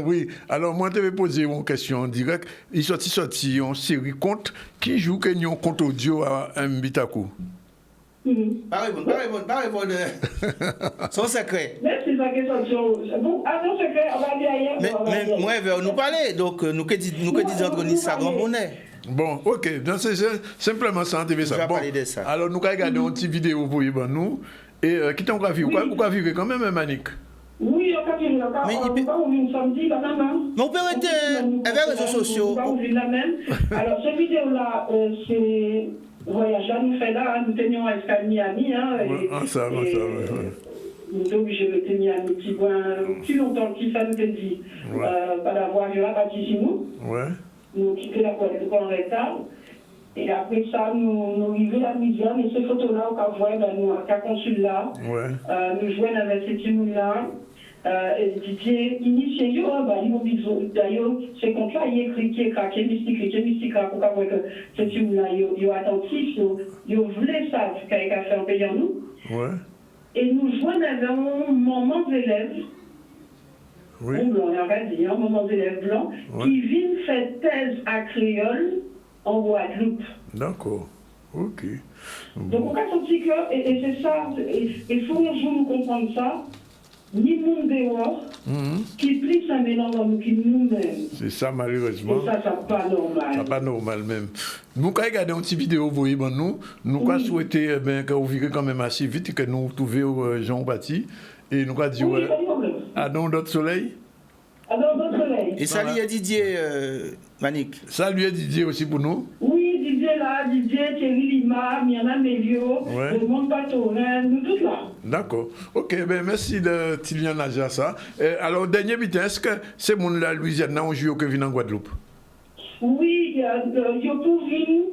oui, alors moi, je vais poser une question en direct. Il sorti une série compte qui joue que nous compte audio à Mbitako. Pas répondre. Son secret. Merci, ça question. Bon, non secret, on va dire ailleurs. Mais moi, je vais nous parler, donc nous que disons entre nous, ça grand bonnet. Bon, ok, donc c'est simplement ça, TV ça. Bon, alors nous allons regarder une petite vidéo pour nous. Et qui t'en va vivre? Pourquoi vivre quand même, Manik? Oui, on va vivre. On va ouvrir samedi, la même. Mais on peut arrêter avec les réseaux sociaux. On va ouvrir la même. Alors, cette vidéo-là, c'est. Voyage là, nous fait là, nous tenions à Escale Miami. Ça va. Nous sommes obligés de tenir un petit point plus longtemps que ça nous a dit. Pas d'avoir vu la partie chez nous. Nous quitter la Guadeloupe en retard. Et après ça, nous arrivons à Louisiane. Et ces photos-là, on va voir, nous, à Consul là. Nous jouons avec ces petits là. Didier initié d'ailleurs ces comptes-là il écrit qui est craqué mystique pour voir que ce type-là il est attentif il voulait ça qu'il a fait en payant nous et nous jouons avec un moment d'élèves blanc on va dire un moment d'élèves blancs qui viennent faire thèse à créole en Guadeloupe. D'accord. Ok. Donc on a senti que et c'est ça il faut un jour nous comprendre ça. Ni monde dehors, qui plie un mélange dans nous, qui nous-mêmes. C'est ça, malheureusement. Et ça, c'est pas normal. C'est pas normal, même. Nous, quand regardons une petite vidéo, vous voyez, nous avons souhaité que vous vivez quand même assez vite, que nous trouvions Jean Baptiste, et nous avons dit, à don d'autres soleil. À don d'autres soleil. Et ça lui est Didier, Manik. Ça lui est Didier aussi pour nous. Oui, Didier, Thierry Lima, Miana Melio, le monde Patorin, nous tous là. D'accord. Ok, ben merci de Tilian Najassa. Alors, dernier bitin, est-ce que c'est mon la Louisiane, on joue que vient en Guadeloupe? Oui, il y a pour venir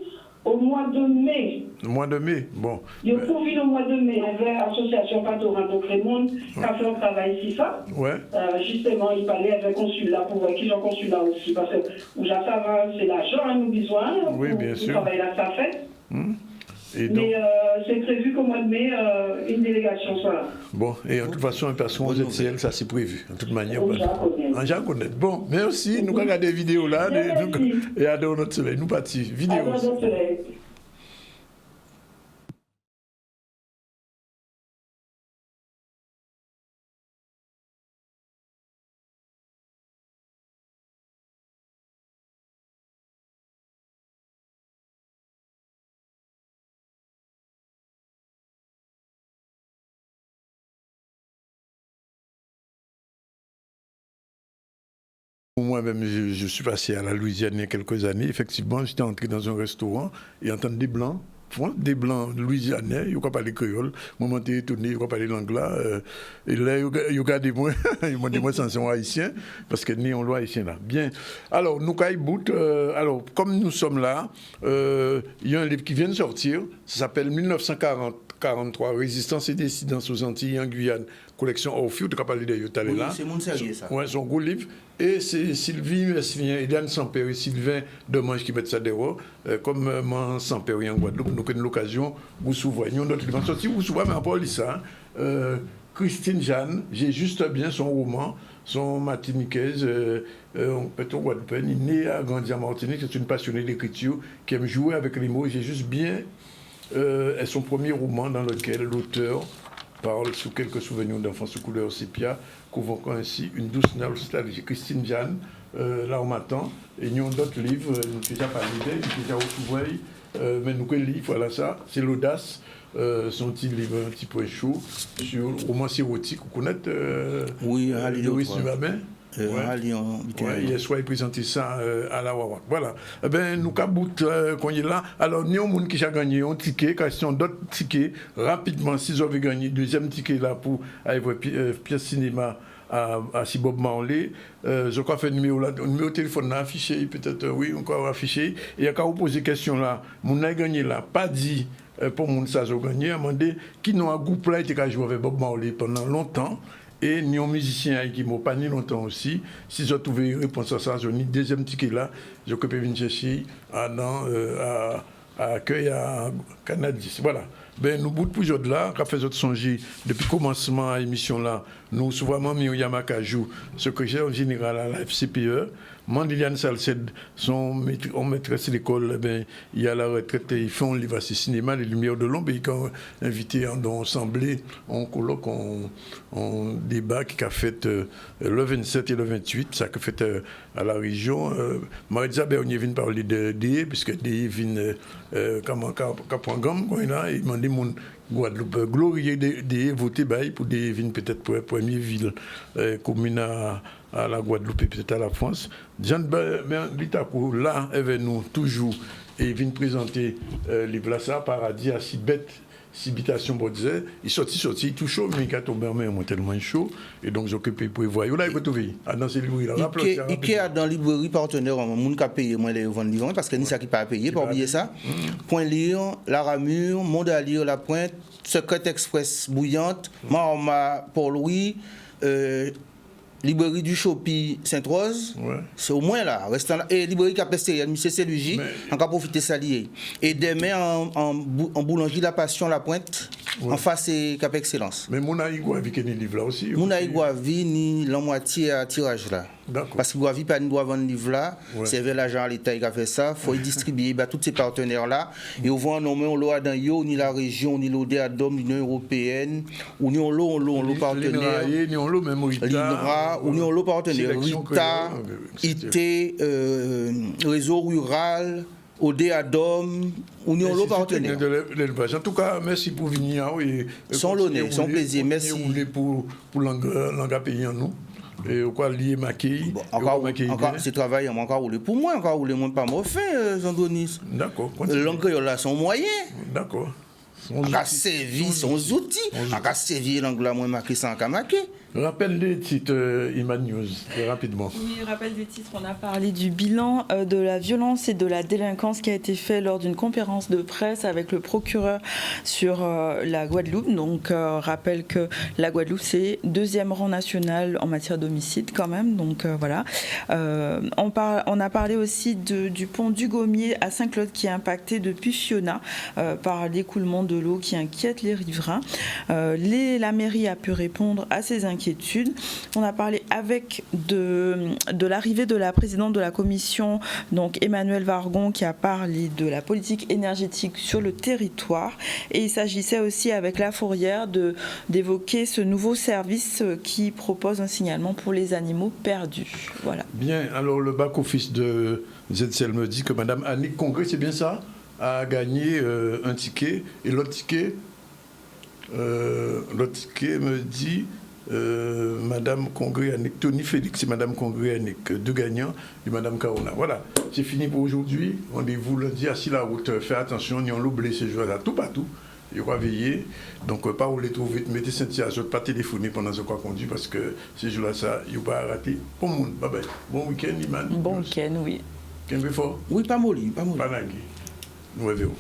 au mois de mai. Le mois de mai, bon. Il y a pour venir au mois de mai, avec l'association Patorin, donc le monde qui a fait un travail ici, ça. Justement, il parlait avec consulat pour voir qui j'ai consulat aussi, parce que ça va, c'est l'argent, nous besoin. Oui, bien sûr. Le travail là, ça fait. Mais c'est prévu qu'au mois de mai, une délégation soit là. Bon, et en toute façon, un personnage ZCL, ça c'est prévu. En toute manière. En Jaconnet. Bon, merci. Nous regardons des vidéos là. Et à notre soleil. Nous partons. Vidéo. À notre soleil. Moi-même, je suis passé à la Louisiane il y a quelques années. Effectivement, j'étais entré dans un restaurant et entendre des blancs louisianais, ils ne parlent pas créole. Moi, je suis étonné, ils ne parlent pas l'anglais. Et là, ils regardent moi, ils m'ont dit moi, c'est un haïtien, parce que ni on loi haïtien là. Bien. Alors, nous, alors, comme nous sommes là, il y a un livre qui vient de sortir, ça s'appelle 1943, Résistance et dissidence aux Antilles et en Guyane, collection Orphée, tu as parlé de Yotalé là. C'est mon sérieux, ça. Oui, c'est un gros livre. Et c'est Sylvie Messien, Eliane Sampéry, Sylvain Domange qui mettent ça dehors. Comme moi, Sampéry en Guadeloupe, nous avons l'occasion, vous s'ouvrez. Nous avons notre livre. Si vous s'ouvrez, mais en parlant de ça, Christine Jeanne, j'ai juste bien son roman, son martiniquaise, peut-être guadeloupéenne, il est né à grandi en Martinique, c'est une passionnée d'écriture qui aime jouer avec les mots. J'ai juste bien son premier roman dans lequel l'auteur parle sous quelques souvenirs d'enfance sous couleur sépia, convoquant ainsi une douce nostalgie. Christine Jeanne, là on m'attend, et nous avons d'autres livres, nous avons déjà parlé d'elle, nous déjà au souverail, mais nous quel livre, voilà ça, c'est l'audace, son petit livre un petit peu chaud, sur romance érotique, vous connaissez oui, Louis Numamin. Hier soir, il présentait ça à la Wawa. Voilà. Eh bien, nous avons qu'on est là. Alors, nous avons qui a gagné un ticket, question d'autres tickets. Rapidement, si vous avez gagné deuxième ticket là pour aller voir pièce cinéma à Bob Marley. Je crois que le numéro de téléphone là affiché, peut-être, oui, encore affiché. Et il y a qu'à vous poser question là. Mon a gagné là, pas dit pour mon ça, j'ai gagné. À demander qui n'a un groupe là, était qu'à jouer avec Bob Marley pendant longtemps. Et nous avons musiciens qui m'ont pas ni longtemps aussi. Si j'ai trouvé une réponse à ça, j'ai un deuxième ticket là. J'ai occupé venir chercher à accueil à Canadis. Voilà. Ben, nous, bout de plusieurs de là, qu'a fait autres songer depuis le commencement de l'émission là, nous, souvent, Myriam Akajou, secrétaire général à la FCPE, Mandiliane Salced, son maîtresse de l'école, ben, il y a la retraite, ils font un livre à cinéma, Les Lumières de l'ombre, et quand invité en assemblée, on colloque, on débat qui a fait le 27 et le 28, ça a fait à la région. Marie-Isabelle, on y vient parler de DE, puisque DE vient comme Capoingam, et il m'a dit mon Guadeloupe glorieux de voter pour des villes peut-être pour la première ville commune à la Guadeloupe et peut-être à la France. Jean Litakou, là, avec nous toujours, et il vient présenter les places à Paradis à Sibette. Habitation Bodze, il sortit tout chaud, mais il a tombé en main tellement chaud, et donc j'occupe pour y voir. Là, il faut trouver. Dans ces librairies, là, Ikea dans les librairies partenaires, on a payé moins les ventes livres, parce que ni ça qui pas payé, pas oublier ça. Point Lire, La Ramure, Monde à lire, La Pointe, Secret Express Bouillante, Mahoma, Paul-Louis, librairie du Chopi Sainte-Rose, c'est au moins là, restant là. Et librairie Capestérienne, M. Célugi, on va profiter de ça lié. Et demain, en boulangerie La Passion, La Pointe, en face, c'est Cap Excellence. Mais Mounaï Gouavi, qui est livre là aussi. Mounaï Gouavi, ni la moitié à tirage là. Parce que Gouavi, pas doit vendre livre là, c'est vers l'agent à l'État qui a fait ça, il faut y distribuer tous ces partenaires là. Et on voit nommer on l'a dans yo, ni la région, ni l'ODEADOM, l'Union européenne, ou ni on l'eau partenaire. Ni on l'eau même l'INRA, ou ni on l'eau partenaire. RITA, IT, réseau rural. ODEADOM, Union L'eau partenaire. En tout cas, merci pour venir. Sans l'honneur, sans plaisir, merci. Pour l'engagement paysan nous. Et quoi lié maquille. Encore, c'est travail, encore roulé pour moi, encore roulé moins pas mauvais, Jean-Denis. D'accord. L'anglais là, son moyen. D'accord. On a servi son outil, on a servi l'anglais moins marqué sans marqué. Rappel des titres, Iman News, rapidement. Oui, rappel des titres. On a parlé du bilan de la violence et de la délinquance qui a été fait lors d'une conférence de presse avec le procureur sur la Guadeloupe. Donc, rappel que la Guadeloupe, c'est 2e rang national en matière d'homicide quand même. Donc, voilà. On a parlé aussi du pont du Gommier à Saint-Claude qui est impacté depuis Fiona par l'écoulement de l'eau qui inquiète les riverains. La mairie a pu répondre à ces inquiétudes. On a parlé de l'arrivée de la présidente de la commission, donc Emmanuelle Vargon, qui a parlé de la politique énergétique sur le territoire. Et il s'agissait aussi avec La Fourrière d'évoquer ce nouveau service qui propose un signalement pour les animaux perdus. Voilà. Bien, alors le back-office de ZCL me dit que Madame Annick Congrès, c'est bien ça, a gagné un ticket. Et l'autre ticket me dit... Madame Congrès Annick, Tony Félix et Madame Congrès Annick, 2 gagnants, et Madame Karona. Voilà, c'est fini pour aujourd'hui. Rendez-vous lundi à la route. Faites attention, n'y on l'oublie ces jours-là, tout partout. Il va veiller. Donc, pas où les trouver, mettez Cynthia, je ne pas téléphoner pendant ce qu'on conduit parce que ces jours-là, ça, il ne va pas rater. Bon monde, bye bye. Bon week-end, Iman. Bon week-end, oui. Qu'est-ce qu'il faut? Oui, pas molli, pas molli. Pas nagui. Nous reverrons.